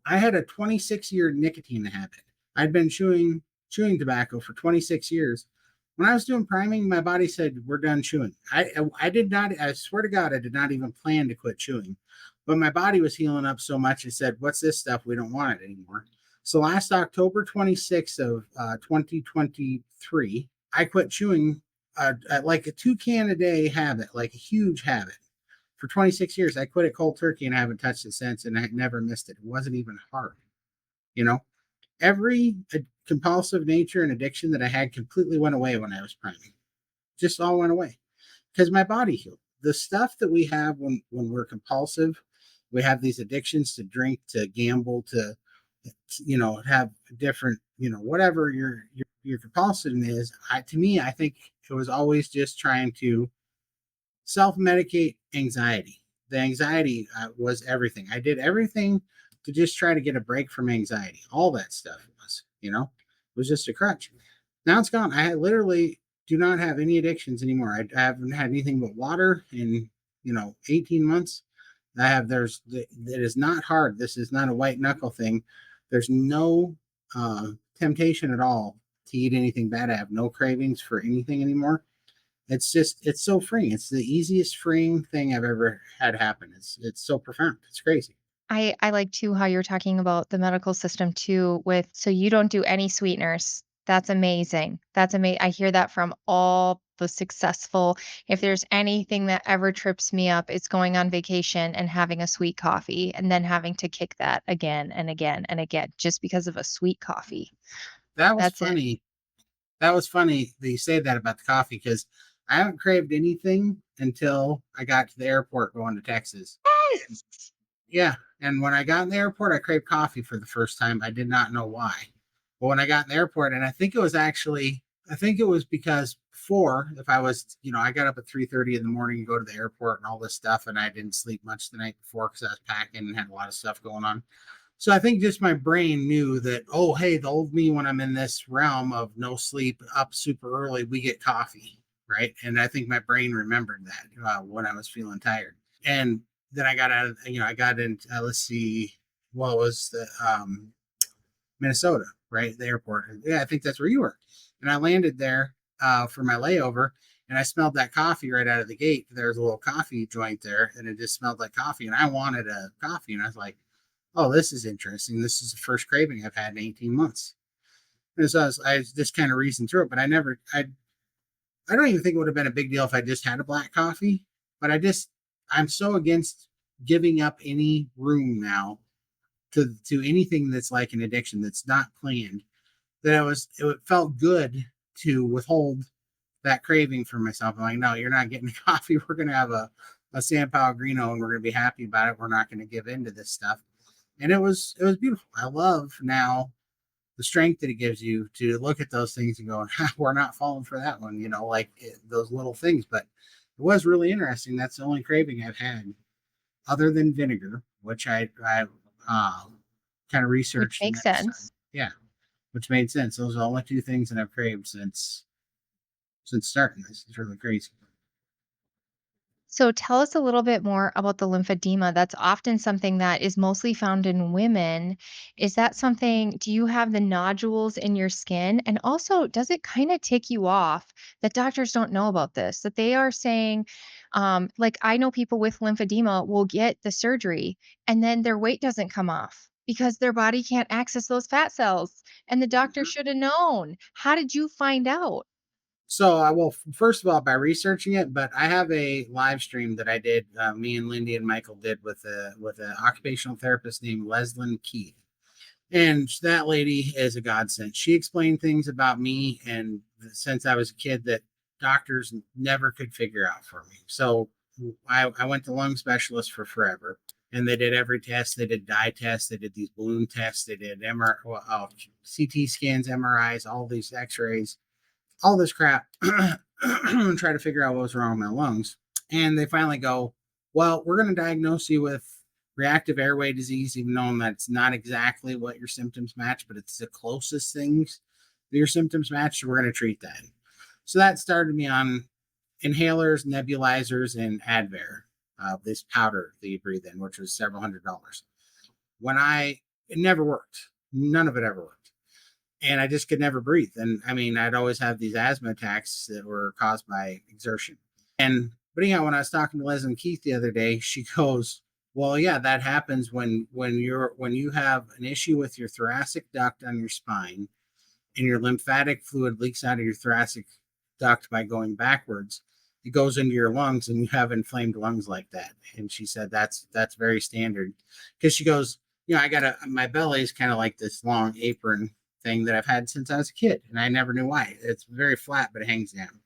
I had a 26-year nicotine habit. I'd been chewing tobacco for 26 years. When I was doing priming, my body said, "We're done chewing." I did not. I swear to God, I did not even plan to quit chewing, but my body was healing up so much. It said, "What's this stuff? We don't want it anymore." So last October 26th of 2023, I quit chewing, like a 2 can a day habit, like a huge habit. For 26 years, I quit it cold turkey and I haven't touched it since, and I never missed it. It wasn't even hard, you know. Every compulsive nature and addiction that I had completely went away when I was priming. Just all went away because my body healed. The stuff that we have when we're compulsive, we have these addictions to drink, to gamble, to have different, whatever your compulsion is. To me, I think it was always just trying to self-medicate anxiety. The anxiety was everything. I did everything to just try to get a break from anxiety. All that stuff was just a crutch. Now it's gone. I literally do not have any addictions anymore. I haven't had anything but water in 18 months. It is not hard. This is not a white knuckle thing. There's no temptation at all to eat anything bad. I have no cravings for anything anymore. It's so freeing. It's the easiest freeing thing I've ever had happen. It's so profound. It's crazy. I like too how you're talking about the medical system too with so you don't do any sweeteners. That's amazing. That's amazing. I hear that from all the successful. If there's anything that ever trips me up, it's going on vacation and having a sweet coffee and then having to kick that again and again and again just because of a sweet coffee. That was That's it. funny. That was funny that you say that about the coffee because I haven't craved anything until I got to the airport going to Texas. Yes. Yeah, and when I got in the airport, I craved coffee for the first time. I did not know why. But when I got in the airport, and I think it was because before, if I was, I got up at 3:30 in the morning to go to the airport and all this stuff, and I didn't sleep much the night before because I was packing and had a lot of stuff going on. So I think just my brain knew that, oh, hey, the old me, when I'm in this realm of no sleep, up super early, we get coffee, right? And I think my brain remembered that when I was feeling tired. And then I got out of, I got in, let's see, what was the Minnesota, right? The airport. Yeah, I think that's where you were. And I landed there for my layover, and I smelled that coffee right out of the gate. There's a little coffee joint there, and it just smelled like coffee. And I wanted a coffee, and I was like, "Oh, this is interesting. This is the first craving I've had in 18 months." And so I was just kind of reasoned through it, but I don't even think it would have been a big deal if I just had a black coffee. But I'm so against giving up any room now to anything that's like an addiction that's not planned. It felt good to withhold that craving for myself. I'm like, no, you're not getting coffee. We're gonna have a San Pellegrino, and we're gonna be happy about it. We're not gonna give in to this stuff. And it was beautiful. I love now the strength that it gives you to look at those things and go, we're not falling for that one, those little things. But it was really interesting. That's the only craving I've had other than vinegar, which I kind of Which researched and makes then decided, sense. yeah, which made sense. Those are the only two things that I've craved since starting this. It's really crazy. So tell us a little bit more about the lymphedema. That's often something that is mostly found in women. Is that something, do you have the nodules in your skin? And also, does it kind of tick you off that doctors don't know about this? That they are saying, like I know people with lymphedema will get the surgery and then their weight doesn't come off because their body can't access those fat cells. And the doctor Mhm. should have known. How did you find out? So I will first of all by researching it, but I have a live stream that I did. Me and Lindy and Michael did with an occupational therapist named Leslyn Keith. And that lady is a godsend. She explained things about me and since I was a kid that doctors never could figure out for me. So I went to lung specialists for forever. And they did every test. They did dye tests. They did these balloon tests. They did CT scans, MRIs, all these X-rays, all this crap, and try to figure out what was wrong with my lungs. And they finally go, well, we're going to diagnose you with reactive airway disease, even though that's not exactly what your symptoms match, but it's the closest things that your symptoms match. So we're going to treat that. So that started me on inhalers, nebulizers, and Advair, this powder that you breathe in, which was several $100s. When I It never worked. None of it ever worked. And I just could never breathe. And I mean, I'd always have these asthma attacks that were caused by exertion. And but anyhow, when I was talking to Leslie Keith the other day, she goes, "Well, yeah, that happens when you have an issue with your thoracic duct on your spine, and your lymphatic fluid leaks out of your thoracic duct by going backwards. It goes into your lungs, and you have inflamed lungs like that." And she said that's very standard, because she goes, I got my belly is kind of like this long apron thing that I've had since I was a kid, and I never knew why. It's very flat, but it hangs down.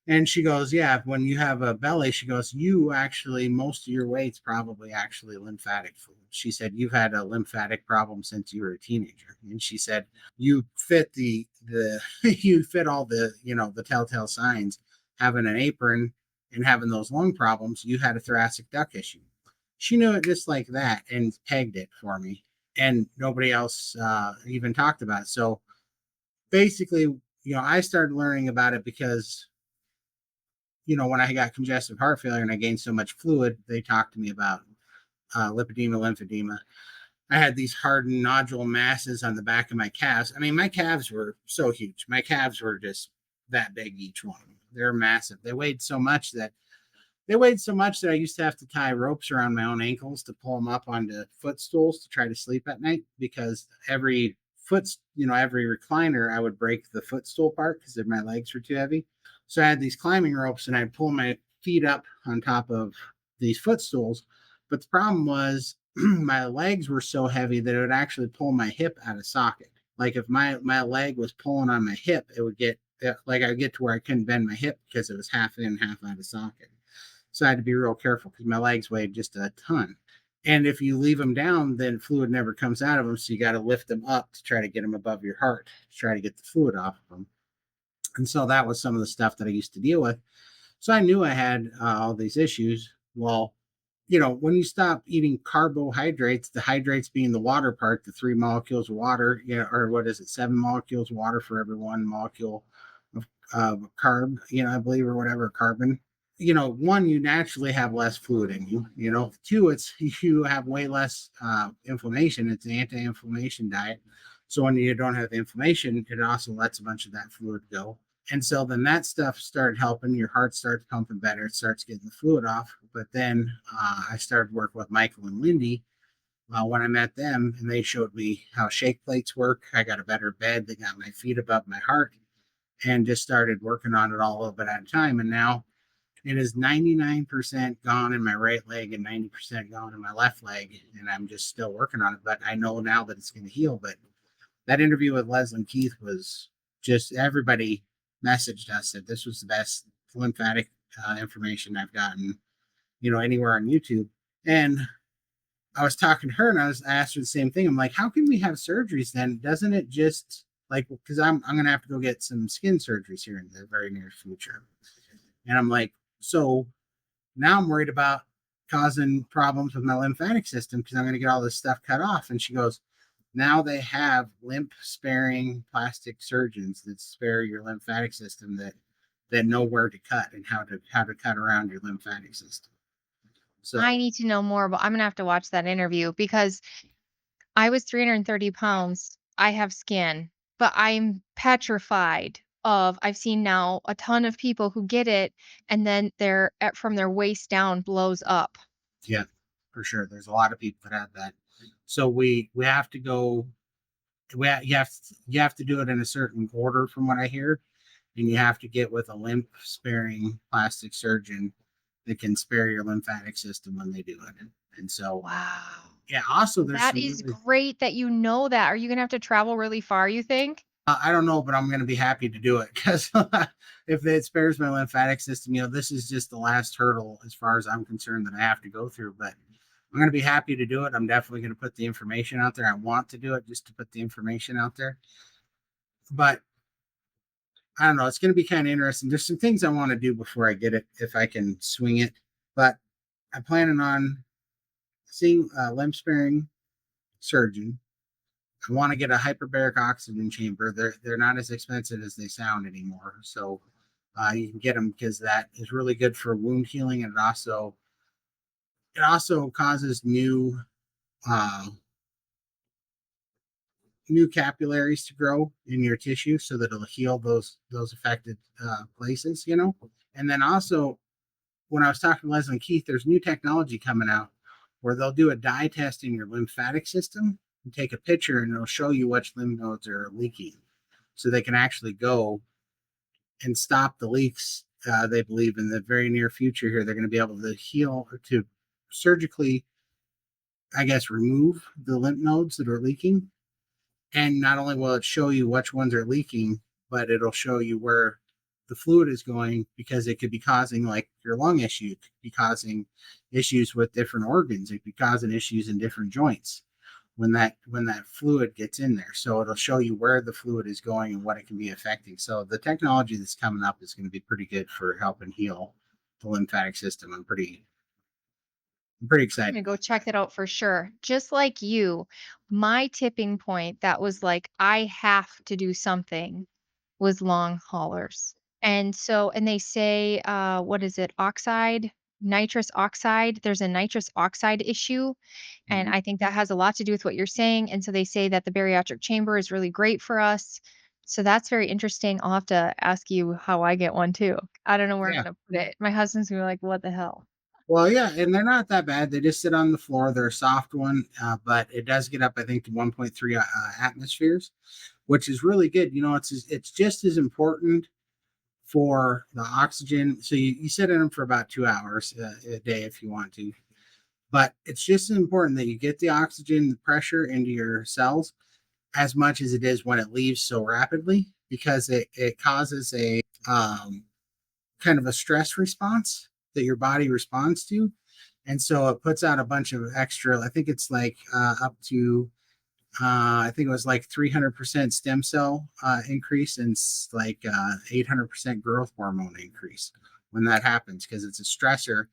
And she goes, "Yeah, when you have a belly," she goes, "you actually, most of your weight's probably actually lymphatic fluid." She said, "You've had a lymphatic problem since you were a teenager." And she said, "You fit the you fit all the, the telltale signs, having an apron and having those lung problems. You had a thoracic duct issue." She knew it just like that and pegged it for me. And nobody else even talked about it. So basically, I started learning about it because when I got congestive heart failure and I gained so much fluid, they talked to me about lipedema, lymphedema. I had these hardened nodule masses on the back of my calves. I mean, my calves were so huge. My calves were just that big, each one. They're massive. They weighed so much that I used to have to tie ropes around my own ankles to pull them up onto footstools to try to sleep at night, because every recliner, I would break the footstool part because my legs were too heavy. So I had these climbing ropes, and I'd pull my feet up on top of these footstools. But the problem was my legs were so heavy that it would actually pull my hip out of socket. Like if my leg was pulling on my hip, it would get like I would get to where I couldn't bend my hip because it was half in, half out of socket. So I had to be real careful because my legs weighed just a ton. And if you leave them down, then fluid never comes out of them. So you got to lift them up to try to get them above your heart to try to get the fluid off of them. And so that was some of the stuff that I used to deal with. So I knew I had all these issues. Well, when you stop eating carbohydrates, the hydrates being the water part, the 3 molecules of water, or what is it, 7 molecules of water for every 1 molecule of carb, I believe, or whatever, carbon. One, you naturally have less fluid in you. Two, it's you have way less inflammation. It's an anti-inflammation diet. So when you don't have the inflammation, it also lets a bunch of that fluid go. And so then that stuff started helping. Your heart starts pumping better. It starts getting the fluid off. But then I started working with Michael and Lindy when I met them, and they showed me how shake plates work. I got a better bed. They got my feet above my heart, and just started working on it all a little bit at a time. And now it is 99% gone in my right leg and 90% gone in my left leg. And I'm just still working on it. But I know now that it's going to heal. But that interview with Leslie Keith was just, everybody messaged us that this was the best lymphatic information I've gotten, anywhere on YouTube. And I was talking to her, and I asked her the same thing. I'm like, how can we have surgeries then? Doesn't it just like, because I'm going to have to go get some skin surgeries here in the very near future. And I'm like, so now I'm worried about causing problems with my lymphatic system because I'm going to get all this stuff cut off. And she goes, now they have lymph sparing plastic surgeons that spare your lymphatic system, that know where to cut and how to cut around your lymphatic system. So I need to know more about I'm gonna have to watch that interview because I was 330 pounds. I have skin, but I'm petrified of I've seen now a ton of people who get it and then from their waist down blows up. yeah, for sure. There's a lot of people that have that. So we have to go. You have to do it in a certain order, from what I hear, and you have to get with a lymph sparing plastic surgeon that can spare your lymphatic system when they do it. And so, Wow. yeah. Also, there's That some is really, great that you know that. Are you gonna have to travel really far, you think? I don't know, but I'm going to be happy to do it because if it spares my lymphatic system, this is just the last hurdle as far as I'm concerned that I have to go through. But I'm going to be happy to do it. I'm definitely going to put the information out there. I want to do it just to put the information out there. But I don't know. It's going to be kind of interesting. There's some things I want to do before I get it, if I can swing it. But I'm planning on seeing a lymph sparing surgeon. I want to get a hyperbaric oxygen chamber. They're not as expensive as they sound anymore. So you can get them because that is really good for wound healing, and it also causes new uh, new capillaries to grow in your tissue so that it'll heal those affected places, you know. And then also, when I was talking to Leslie and Keith, there's new technology coming out where they'll do a dye test in your lymphatic system and take a picture, and it'll show you which lymph nodes are leaking, so they can actually go and stop the leaks. They believe in the very near future here, they're going to be able to heal or to surgically, I guess, remove the lymph nodes that are leaking. And not only will it show you which ones are leaking, but it'll show you where the fluid is going, because it could be causing, like, your lung issue, it could be causing issues with different organs, it could be causing issues in different joints when that fluid gets in there. So it'll show you where the fluid is going and what it can be affecting. So the technology that's coming up is going to be pretty good for helping heal the lymphatic system. I'm pretty I'm excited. gonna go check that out for sure. Just like you, my tipping point that was like, I have to do something was long haulers. And they say, what is it? Nitrous oxide. There's a nitrous oxide issue. And Mhm. I think that has a lot to do with what you're saying. And so they say that the bariatric chamber is really great for us. So that's very interesting. I'll have to ask you how I get one too. I don't know where I'm Yeah. gonna put it. My husband's gonna be like, what the hell? Well, yeah, and they're not that bad. They just sit on the floor. They're a soft one, but it does get up, I think, to 1.3 atmospheres, which is really good. You know, it's just as important for the oxygen. So you sit in them for about 2 hours a day if you want to, but it's just as important that you get the oxygen, the pressure into your cells as much as it is when it leaves so rapidly, because it causes a kind of a stress response that your body responds to. And so it puts out a bunch of extra, I think it's like up to, I think it was like 300% stem cell increase, and like 800% growth hormone increase when that happens, because it's a stressor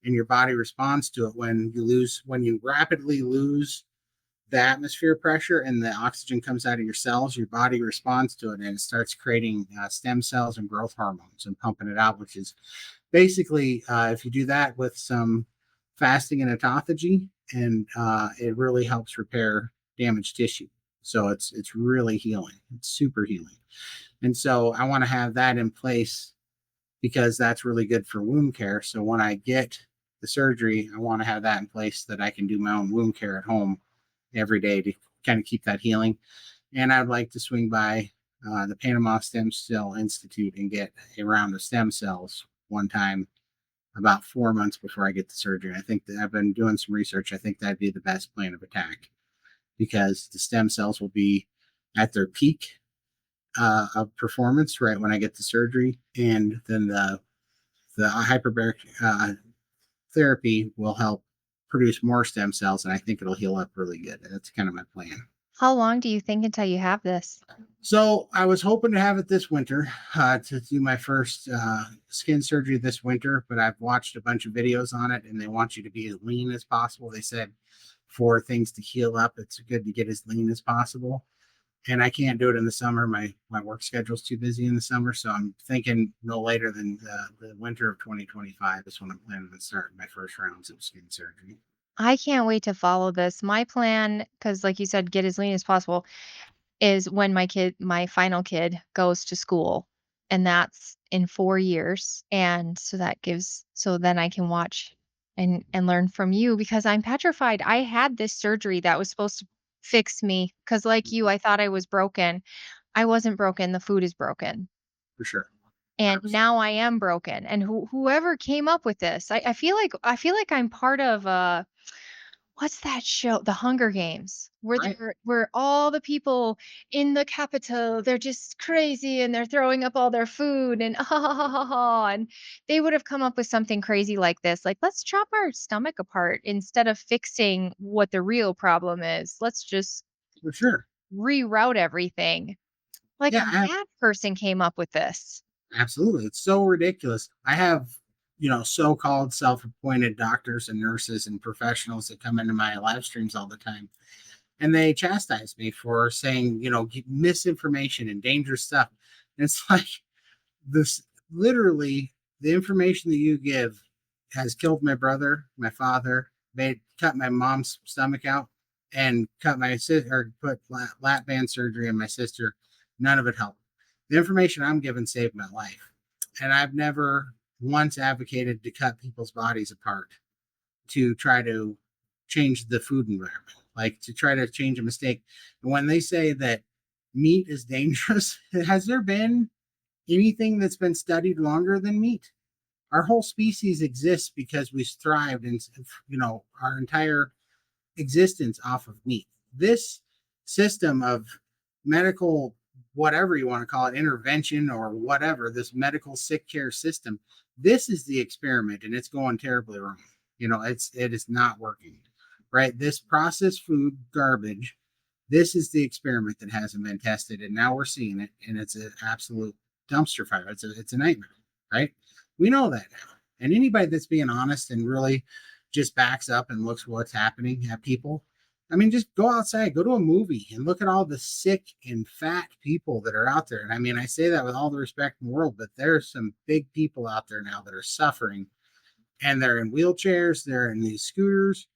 and your body responds to it. When you rapidly lose the atmosphere pressure and the oxygen comes out of your cells, your body responds to it and it starts creating stem cells and growth hormones and pumping it out, which is basically, if you do that with some fasting and autophagy, and it really helps repair damaged tissue. So it's really healing. It's super healing. And so I want to have that in place because that's really good for wound care. So when I get the surgery, I want to have that in place that I can do my own wound care at home every day to kind of keep that healing. And I'd like to swing by the Panama Stem Cell Institute and get a round of stem cells one time about 4 months before I get the surgery. I think that I've been doing some research. I think that'd be the best plan of attack, because the stem cells will be at their peak of performance right when I get the surgery, and then the hyperbaric therapy will help produce more stem cells, and I think it'll heal up really good. That's kind of my plan. How long do you think until you have this? So I was hoping to have it this winter, to do my first skin surgery this winter, but I've watched a bunch of videos on it, and they want you to be as lean as possible. They said for things to heal up, it's good to get as lean as possible. And I can't do it in the summer. My work schedule's too busy in the summer, so I'm thinking no later than the winter of 2025 is when I'm planning to start my first rounds of skin surgery. I can't wait to follow this. My plan, because like you said, get as lean as possible, is when my final kid goes to school. And that's in 4 years. And so so then I can watch and learn from you because I'm petrified. I had this surgery that was supposed to fix me because, like you, I thought I was broken. I wasn't broken. The food is broken. For sure. And 100%. now I am broken. And whoever came up with this, I feel like I'm part of what's that show? The Hunger Games, Right. where all the people in the capital, they're just crazy and they're throwing up all their food and ha ha ha ha ha. And they would have come up with something crazy like this, like let's chop our stomach apart instead of fixing what the real problem is. Let's just For sure. reroute everything. Like Yeah, a mad person came up with this. absolutely. It's so ridiculous. I have, so-called self-appointed doctors and nurses and professionals that come into my live streams all the time, and they chastise me for saying, misinformation and dangerous stuff. And it's like, this literally, the information that you give has killed my brother, my father, made cut my mom's stomach out. and cut my sister or put lap band surgery on my sister. None of it helped. The information I'm given saved my life. And I've never once advocated to cut people's bodies apart to try to change the food environment, like to try to change a mistake. And when they say that meat is dangerous, has there been anything that's been studied longer than meat? Our whole species exists because we thrived in, our entire existence off of meat. This system of medical, whatever you want to call it, intervention or whatever, this medical sick care system, this is the experiment and it's going terribly wrong. It is not working, right? This processed food garbage, this is the experiment that hasn't been tested, and now we're seeing it, and it's an absolute dumpster fire. It's a nightmare, right? We know that now. And anybody that's being honest and really just backs up and looks what's happening at people. I mean, just go outside, go to a movie and look at all the sick and fat people that are out there. And I mean, I say that with all the respect in the world, but there's some big people out there now that are suffering, and they're in wheelchairs, they're in these scooters,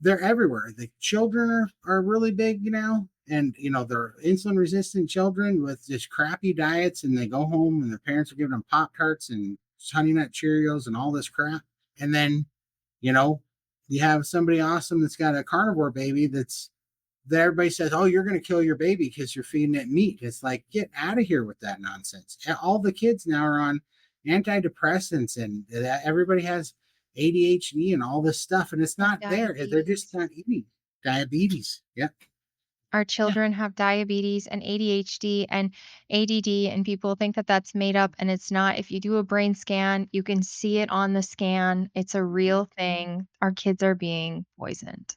they're everywhere. The children are really big, and they're insulin resistant children with just crappy diets, and they go home and their parents are giving them Pop Tarts and Honey Nut Cheerios and all this crap. And then, you have somebody awesome that's got a carnivore baby that everybody says, oh, you're going to kill your baby because you're feeding it meat. It's like, get out of here with that nonsense. All the kids now are on antidepressants, and everybody has ADHD and all this stuff, and it's not there. They're just not eating. Diabetes. Yep. Our Yeah. children have diabetes and ADHD and ADD, and people think that that's made up, and it's not. If you do a brain scan, you can see it on the scan. It's a real thing. Our kids are being poisoned.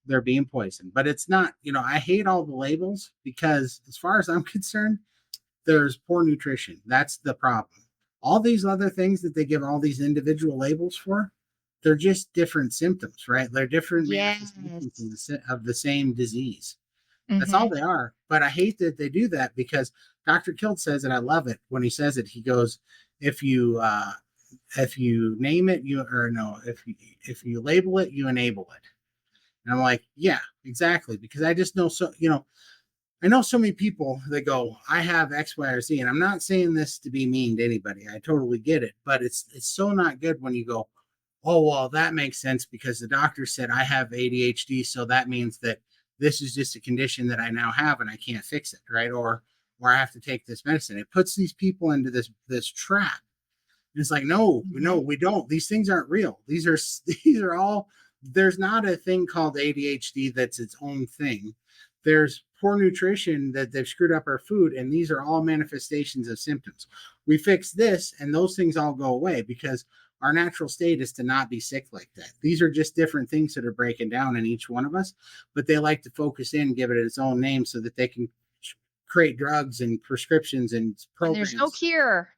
They're being poisoned, but it's not, I hate all the labels because as far as I'm concerned, there's poor nutrition. That's the problem. All these other things that they give all these individual labels for, they're just different symptoms, right? They're different manifestations of the same disease. That's all Mhm. they are. But I hate that they do that because Dr. Kilt says it. I love it when he says it. He goes, if you name it, if you label it, you enable it. And I'm like, yeah, exactly. Because I just know I know so many people that go, I have X, Y, or Z. And I'm not saying this to be mean to anybody. I totally get it. But it's so not good when you go, oh, well, that makes sense because the doctor said I have ADHD. So that means that this is just a condition that I now have and I can't fix it, right? Or I have to take this medicine. It puts these people into this trap. And it's like, no, Mhm. we don't. These things aren't real. These are all, there's not a thing called ADHD that's its own thing. There's poor nutrition that they've screwed up our food, and these are all manifestations of symptoms. We fix this, and those things all go away because our natural state is to not be sick like that. These are just different things that are breaking down in each one of us, but they like to focus in, give it its own name so that they can create drugs and prescriptions and And there's no programs. cure.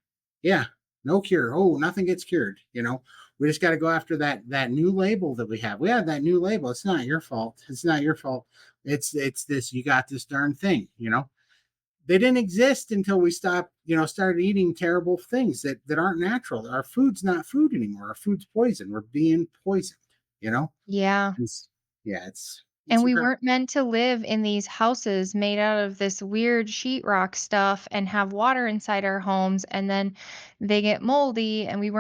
Yeah, no cure. Oh, nothing gets cured. We just got to go after that new label that we have. We have that new label. It's not your fault. It's not your fault. It's this. You got this darn thing. They didn't exist until we stopped. Started eating terrible things that aren't natural. Our food's not food anymore. Our food's poison. We're being poisoned. You know. Yeah. It's, yeah. It's And we incredible. weren't meant to live in these houses made out of this weird sheetrock stuff and have water inside our homes, and then they get moldy, and we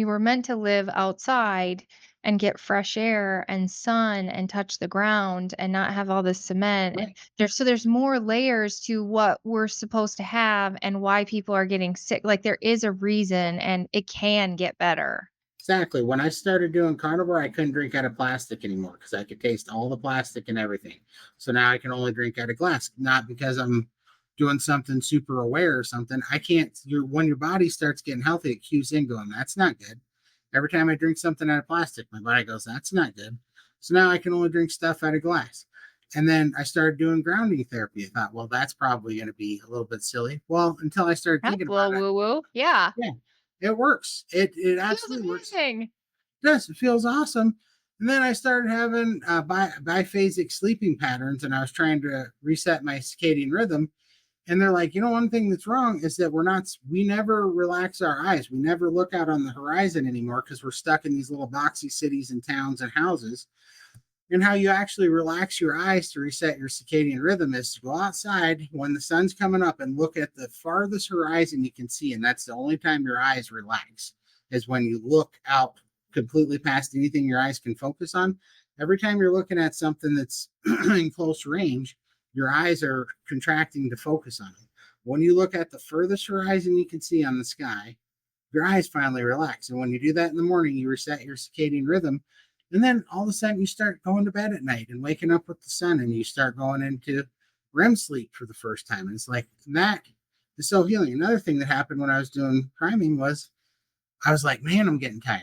were meant to live outside and get fresh air and sun and touch the ground and not have all this cement. And Right. there's more layers to what we're supposed to have and why people are getting sick. Like there is a reason, and it can get better. Exactly. When I started doing carnivore, I couldn't drink out of plastic anymore because I could taste all the plastic and everything. So now I can only drink out of glass, not because I'm doing something super aware or something. I can't. When your body starts getting healthy, it cues in going, that's not good. Every time I drink something out of plastic, my body goes, that's not good. So now I can only drink stuff out of glass. And then I started doing grounding therapy. I thought, well, that's probably going to be a little bit silly. Well, until I started That's thinking a little about it, woo woo. Yeah. yeah, it works. It Feels absolutely works. amazing. Yes, it feels awesome. And then I started having biphasic sleeping patterns, and I was trying to reset my circadian rhythm. And they're like, one thing that's wrong is that we never relax our eyes. We never look out on the horizon anymore because we're stuck in these little boxy cities and towns and houses. And how you actually relax your eyes to reset your circadian rhythm is to go outside when the sun's coming up and look at the farthest horizon you can see. And that's the only time your eyes relax, is when you look out completely past anything your eyes can focus on. Every time you're looking at something that's in close range, your eyes are contracting to focus on it. When you look at the furthest horizon you can see on the sky, your eyes finally relax. And when you do that in the morning, you reset your circadian rhythm. And then all of a sudden, you start going to bed at night and waking up with the sun, and you start going into REM sleep for the first time. And it's like that is so healing. Another thing that happened when I was doing priming was I was like, man, I'm getting tired.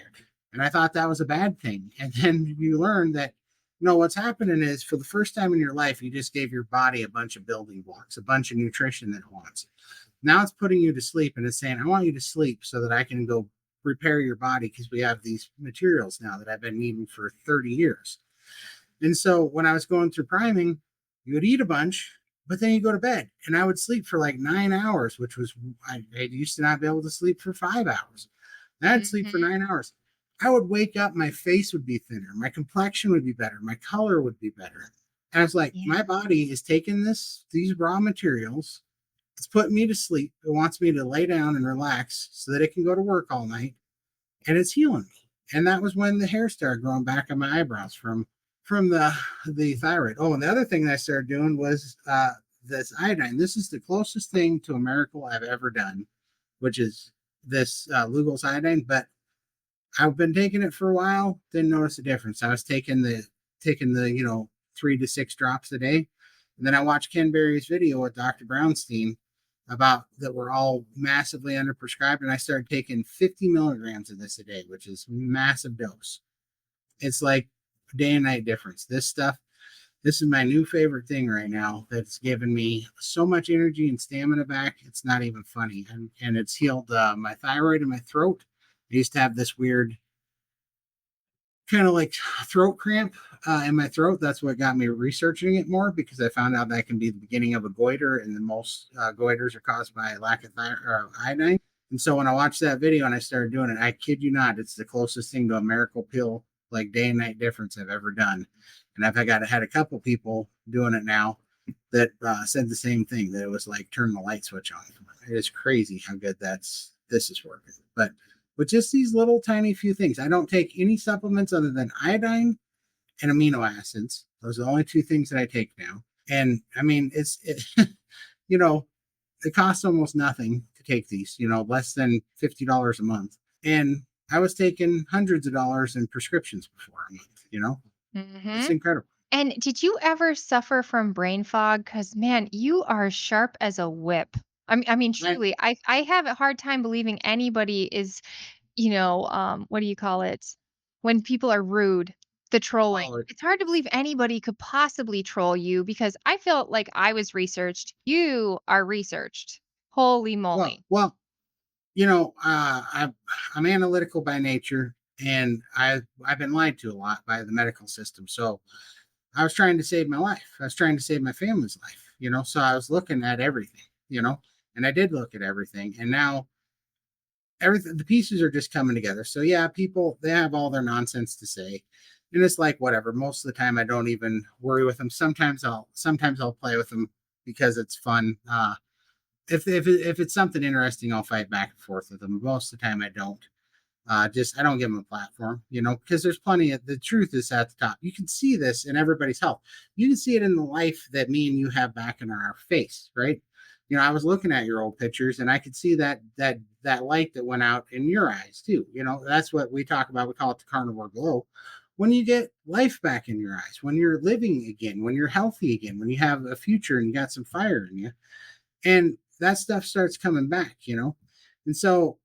And I thought that was a bad thing. And then you learn that, no, what's happening is for the first time in your life, you just gave your body a bunch of building blocks, a bunch of nutrition that it wants. Now it's putting you to sleep, and it's saying, I want you to sleep so that I can go repair your body, because we have these materials now that I've been needing for 30 years. And so when I was going through priming, you would eat a bunch, but then you go to bed. And I would sleep for like 9 hours, which was, I used to not be able to sleep for 5 hours. I'd sleep for Mhm. 9 hours. I would wake up, my face would be thinner, my complexion would be better, my color would be better. And I was like, Yeah. my body is taking these raw materials, it's putting me to sleep. It wants me to lay down and relax so that it can go to work all night, and it's healing me. And that was when the hair started growing back on my eyebrows from the thyroid. Oh, and the other thing that I started doing was this iodine. This is the closest thing to a miracle I've ever done, which is this Lugol's iodine. But I've been taking it for a while, didn't notice a difference. I was taking the 3 to 6 drops a day, and then I watched Ken Berry's video with Dr. Brownstein about that we're all massively underprescribed, and I started taking 50 milligrams of this a day, which is massive dose. It's like day and night difference. This is my new favorite thing right now. That's given me so much energy and stamina back. It's not even funny, and it's healed my thyroid and my throat. I used to have this weird kind of like throat cramp in my throat. That's what got me researching it more, because I found out that can be the beginning of a goiter, and then most goiters are caused by lack of iodine. And so when I watched that video and I started doing it, I kid you not, it's the closest thing to a miracle pill, like day and night difference I've ever done. And had a couple people doing it now that said the same thing, that it was like turn the light switch on. It is crazy how good this is working. But with just these little tiny few things, I don't take any supplements other than iodine and amino acids. Those are the only two things that I take now. And I mean, you know, it costs almost nothing to take these, less than $50 a month. And I was taking hundreds of dollars in prescriptions before a month. It's Mhm. incredible. And did you ever suffer from brain fog? Because man, you are sharp as a whip. I mean, I, truly, I have a hard time believing anybody is, what do you call it? When people are rude, the trolling. oh, It's hard to believe anybody could possibly troll you because I felt like I was researched. You are researched. Holy well, moly. well, I'm analytical by nature, and I've been lied to a lot by the medical system. So I was trying to save my life. I was trying to save my family's life. So I was looking at everything, and I did look at everything. And now everything, the pieces are just coming together. So yeah, people, they have all their nonsense to say. And it's like whatever. Most of the time I don't even worry with them. Sometimes I'll play with them because it's fun. If it's something interesting, I'll fight back and forth with them. Most of the time I don't. Just I don't give them a platform, because there's plenty of the truth is at the top. You can see this in everybody's health. You can see it in the life that me and you have back in our face, right? I was looking at your old pictures, and I could see that light that went out in your eyes too. That's what we talk about. We call it the carnivore glow. When you get life back in your eyes, when you're living again, when you're healthy again, when you have a future and you got some fire in you, and that stuff starts coming back. And so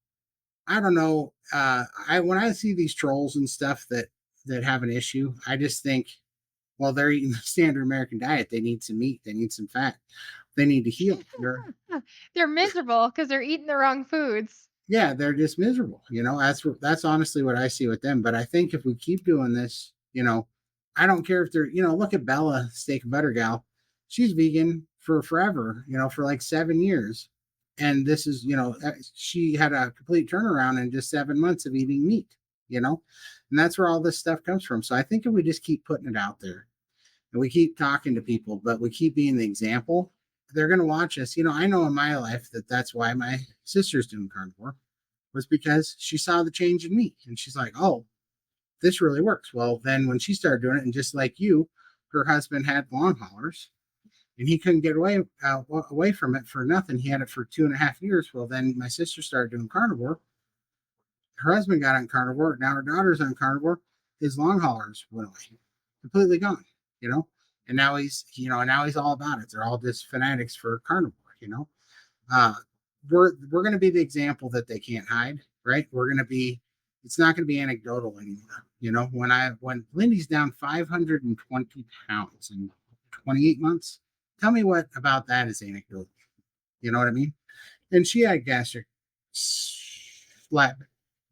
I don't know. I when I see these trolls and stuff that have an issue, I just think, well, they're eating the standard American diet. They need some meat. They need some fat. They need to heal. They're miserable because they're eating the wrong foods. Yeah, they're just miserable. That's honestly what I see with them. But I think if we keep doing this, I don't care if they're. Look at Bella, steak and butter gal. She's vegan for forever. For like 7 years, and this is she had a complete turnaround in just 7 months of eating meat. and that's where all this stuff comes from. So I think if we just keep putting it out there and we keep talking to people, but we keep being the example, they're going to watch us. I know in my life that's why my sister's doing carnivore, was because she saw the change in me and she's like, oh, this really works. Well, then when she started doing it, and just like you, her husband had long haulers and he couldn't get away from it for nothing. He had it for 2.5 years. Well, then my sister started doing carnivore. Her husband got on carnivore. Now her daughter's on carnivore. His long haulers went away, completely gone. You know, and now he's all about it. They're all just fanatics for carnivore. Uh, we're going to be the example that they can't hide, right? We're going to be. It's not going to be anecdotal anymore. When Lindy's down 520 pounds in 28 months, tell me what about that is anecdotal. You know what I mean? And she had gastric lap.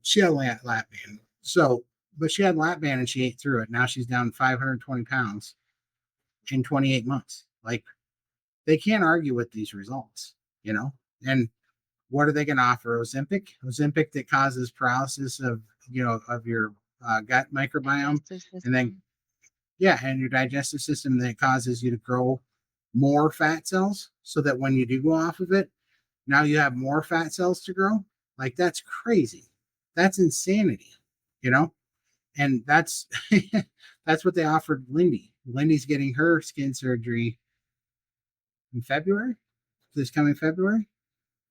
She had lap band. So, but she had lap band and she ate through it. Now she's down 520 pounds in 28 months. Like, they can't argue with these results, And what are they going to offer? Ozempic that causes paralysis of your gut microbiome, and then and your digestive system that causes you to grow more fat cells, so that when you do go off of it, now you have more fat cells to grow. Like, that's crazy. That's insanity, and that's that's what they offered Lindy. Lindy's getting her skin surgery in February, this coming February.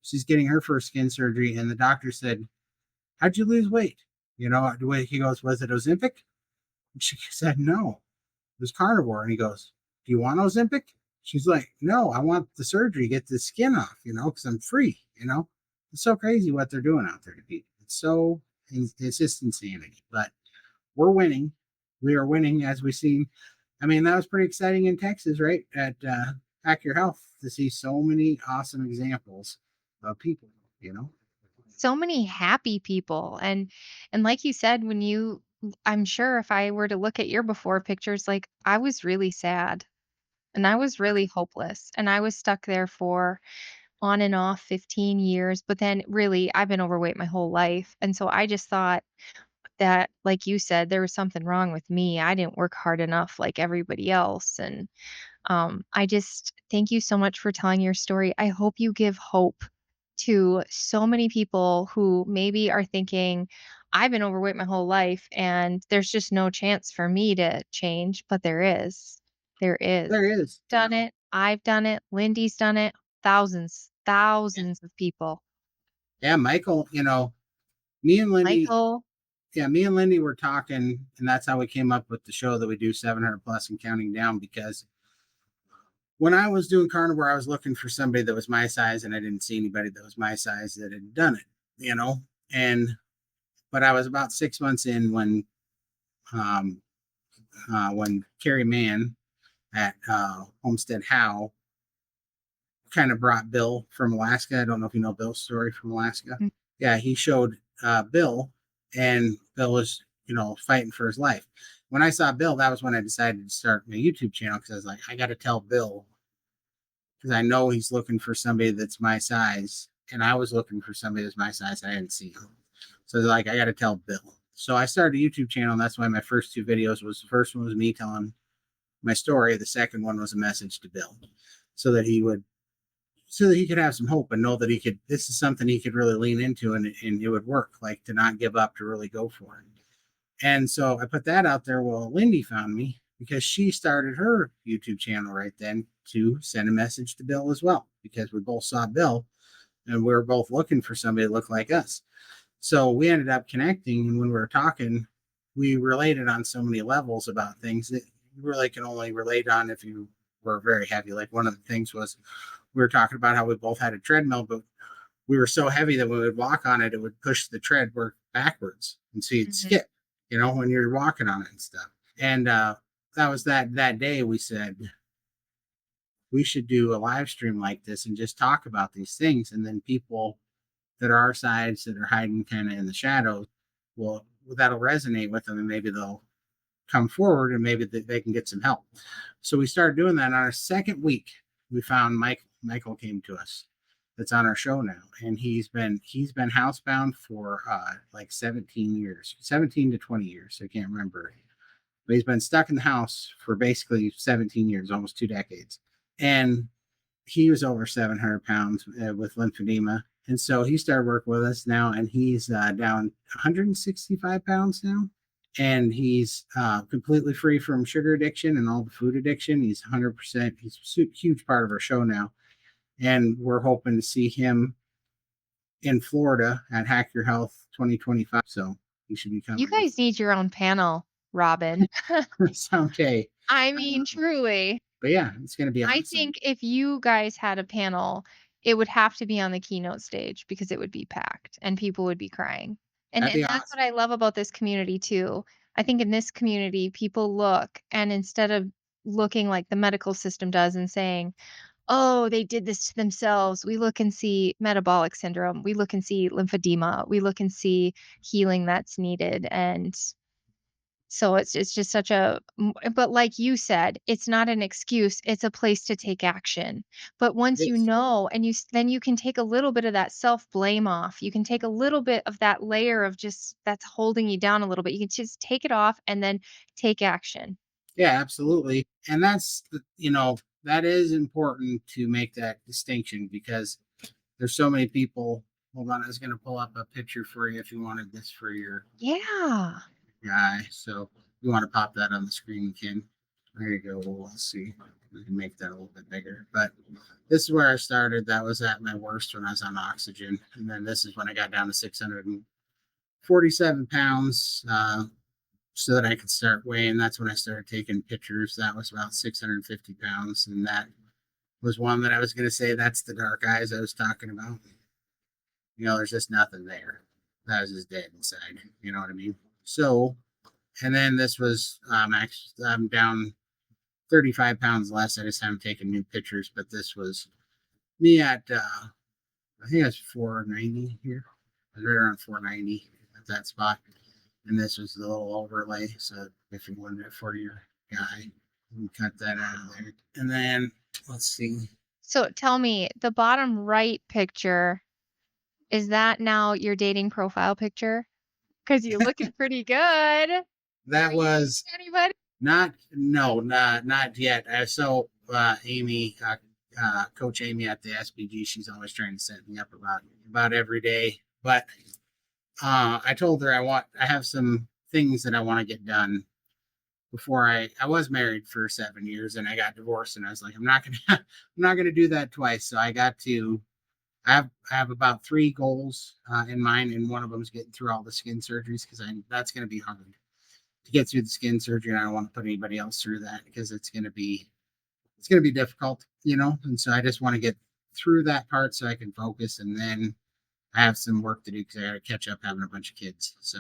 She's getting her first skin surgery, and the doctor said, how'd you lose weight? The way he goes, was it Ozempic? And she said, no, it was carnivore. And he goes, do you want Ozempic? She's like, no, I want the surgery, get the skin off, because I'm free. It's so crazy what they're doing out there to people. It's just insanity. But we're winning. We are winning, as we've seen. I mean, that was pretty exciting in Texas, right? At Hack Your Health, to see so many awesome examples of people, So many happy people. And like you said, I'm sure if I were to look at your before pictures, like, I was really sad and I was really hopeless and I was stuck there for on and off 15 years. But then really, I've been overweight my whole life. And so I just thought that, like you said, there was something wrong with me. I didn't work hard enough like everybody else. And I just thank you so much for telling your story. I hope you give hope to so many people who maybe are thinking, I've been overweight my whole life and there's just no chance for me to change. But there is. There is. There is, Done it. I've done it. Lindy's done it. Thousands of people. yeah, Michael, me and Lindy, Michael. me and Lindy were talking, and that's how we came up with the show that we do, 700 plus and counting down. Because when I was doing carnivore, I was looking for somebody that was my size, and I didn't see anybody that was my size that had done it, and but I was about 6 months in when Carrie Mann at Homestead Howe kind of brought Bill from Alaska. I don't know if you know Bill's story from Alaska. Mm. Yeah, he showed Bill, and Bill was, fighting for his life. When I saw Bill, that was when I decided to start my YouTube channel, because I was like, I got to tell Bill, because I know he's looking for somebody that's my size, and I was looking for somebody that's my size. I didn't see him. So like, I got to tell Bill. So I started a YouTube channel, and that's why my first two videos was, the first one was me telling my story. The second one was a message to Bill, so that he could have some hope and know that this is something he could really lean into, and it would work, like, to not give up, to really go for it. And so I put that out there. Well, Lindy found me because she started her YouTube channel right then to send a message to Bill as well, because we both saw Bill and we were both looking for somebody to look like us. So we ended up connecting, and when we were talking, we related on so many levels about things that you really can only relate on if you were very heavy. Like, one of the things was, we were talking about how we both had a treadmill, but we were so heavy that when we would walk on it, it would push the tread backwards, and so you'd skip, when you're walking on it and stuff. And that was that day we said we should do a live stream like this and just talk about these things, and then people that are our sides, that are hiding kind of in the shadows, that'll resonate with them, and maybe they'll come forward, and maybe they can get some help. So we started doing that. On our second week, we found Michael came to us, that's on our show now, and he's been housebound for like 17 years, 17 to 20 years. I can't remember, but he's been stuck in the house for basically 17 years, almost 2 decades, and he was over 700 pounds with lymphedema. And so he started working with us now, and he's down 165 pounds now. And he's completely free from sugar addiction and all the food addiction. He's 100%. He's a huge part of our show now. And we're hoping to see him in Florida at Hack Your Health 2025. So he should be You coming guys need your own panel, Robin. someday. I mean, truly. But yeah, it's going to be I awesome. think if you guys had a panel, it would have to be on the keynote stage because it would be packed and people would be crying. And That'd and be that's awesome. what I love about this community too. I think in this community, people look and instead of looking like the medical system does and saying, "Oh, they did this to themselves," we look and see metabolic syndrome. We look and see lymphedema. We look and see healing that's needed. And so it's just such a but like you said, it's not an excuse, it's a place to take action. But It once you is. know and then you can take a little bit of that self-blame off. You can take a little bit of that layer of just that's holding you down a little bit. You can just take it off and then take action. Yeah, absolutely. And that is important to make that distinction because there's so many people. Hold on, I was going to pull up a picture for you if you wanted this for your Yeah. guy. So you want to pop that on the screen, Ken. There you go. Well, let's see. We can make that a little bit bigger. But this is where I started. That was at my worst when I was on oxygen. And then this is when I got down to 647 pounds. So that I could start weighing. That's when I started taking pictures. That was about 650 pounds. And that was one that I was going to say that's the dark eyes I was talking about. There's just nothing there. That was just dead inside. You know what I mean? So, and then this was, actually, I'm down 35 pounds less. I just haven't taken new pictures, but this was me at, I think it's 490 here. I was right around 490 at that spot. And this was the little overlay. So if you wanted it for your guy, you can cut that out of there. And then let's see. So tell me, the bottom right picture, is that now your dating profile picture? Because you're looking pretty good. Are That you was dating anybody? not yet. Amy, Coach Amy at the SBG, she's always trying to set me up about every day. But I told her I have some things that I want to get done before I was married for 7 years and I got divorced and I was like, I'm not gonna do that twice. So I have about 3 goals in mind, and one of them is getting through all the skin surgeries because that's gonna be hard to get through the skin surgery, and I don't want to put anybody else through that because it's gonna be difficult, And so I just want to get through that part so I can focus, and then I have some work to do because I got to catch up having a bunch of kids. So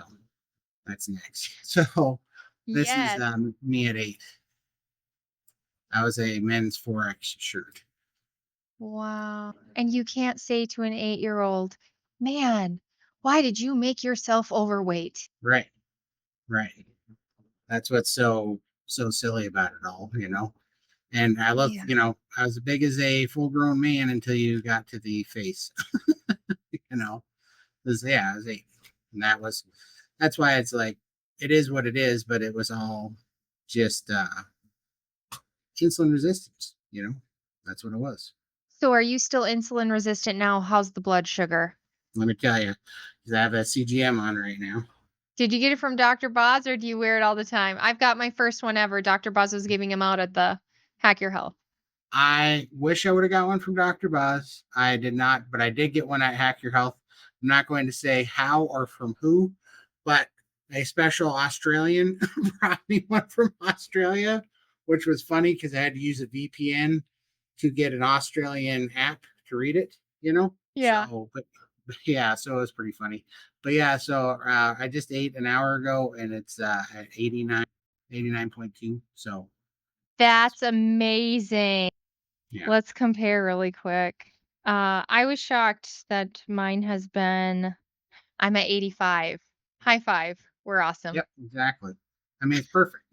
that's next. So this is Yes. me at 8. I was a men's 4X shirt. Wow. And you can't say to an 8-year-old, "Man, why did you make yourself overweight?" Right, right. That's what's so silly about it all. And Yeah. I was as big as a full grown man until you got to the face. you know, yeah, I was 8, and that's why it's like it is what it is. But it was all just insulin resistance. That's what it was. So are you still insulin resistant now? How's the blood sugar? Let me tell you, because I have a CGM on right now. Did you get it from Dr. Boz or do you wear it all the time? I've got my first one ever. Dr. Boz was giving them out at the Hack Your Health. I wish I would have got one from Dr. Boz. I did not, but I did get one at Hack Your Health. I'm not going to say how or from who, but a special Australian brought me one from Australia, which was funny because I had to use a VPN to get an Australian app to read it. Yeah. So, but yeah, so it was pretty funny. But yeah, so I just ate an hour ago and it's at 89.2. So That's amazing. yeah. Let's compare really quick. I was shocked that mine has been I'm at 85. High five. We're awesome. Yep, exactly. I mean, it's perfect,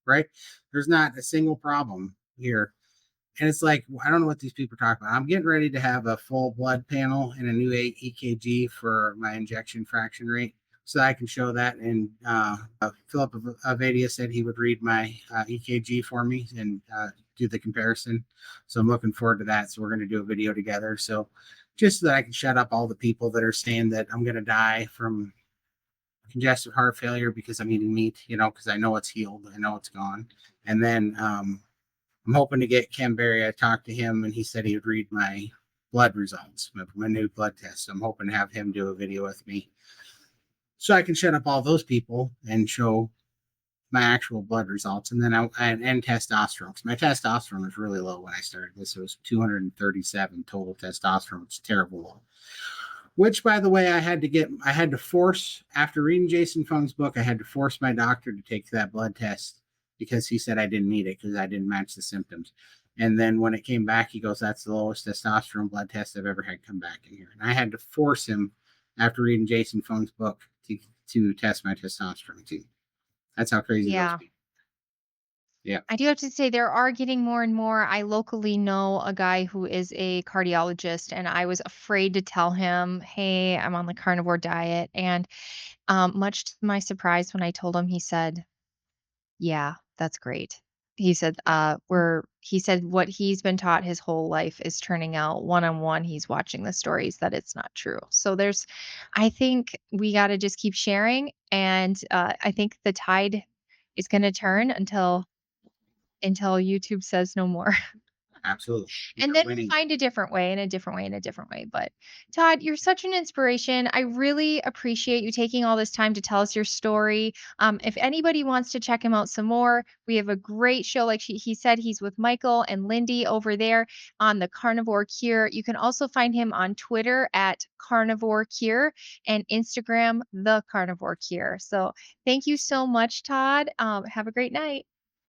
right? There's not a single problem here. And it's like, I don't know what these people are talking about. I'm getting ready to have a full blood panel and a new EKG for my injection fraction rate, so I can show that. And Philip Avadia said he would read my EKG for me and do the comparison. So I'm looking forward to that. So we're going to do a video together. So just so that I can shut up all the people that are saying that I'm going to die from congestive heart failure because I'm eating meat, because I know it's healed. I know it's gone. And then I'm hoping to get Ken Berry. I talked to him and he said he would read my blood results, my new blood test. So I'm hoping to have him do a video with me so I can shut up all those people and show my actual blood results. And then and testosterone. 'Cause my testosterone was really low when I started this. It was 237 total testosterone. It's terrible low. Which, by the way, I had to force, after reading Jason Fung's book, I had to force my doctor to take that blood test because he said I didn't need it because I didn't match the symptoms. And then when it came back, he goes, "That's the lowest testosterone blood test I've ever had come back in here." And I had to force him, after reading Jason Fung's book, to test my testosterone too. That's how crazy those Yeah. people. Yeah, I do have to say there are getting more and more. I locally know a guy who is a cardiologist, and I was afraid to tell him, "Hey, I'm on the carnivore diet." And much to my surprise, when I told him, he said, "Yeah, that's great." He said, he said what he's been taught his whole life is turning out one on one. He's watching the stories that it's not true. So I think we got to just keep sharing. And I think the tide is going to turn until YouTube says no more. absolutely. And You're then we'll winning. find a different way and a different way and a different way. But Todd, you're such an inspiration. I really appreciate you taking all this time to tell us your story. If anybody wants to check him out some more, we have a great show. Like he said, he's with Michael and Lindy over there on the Carnivore Cure. You can also find him on Twitter at Carnivore Cure and Instagram, The Carnivore Cure. So thank you so much, Todd. Have a great night.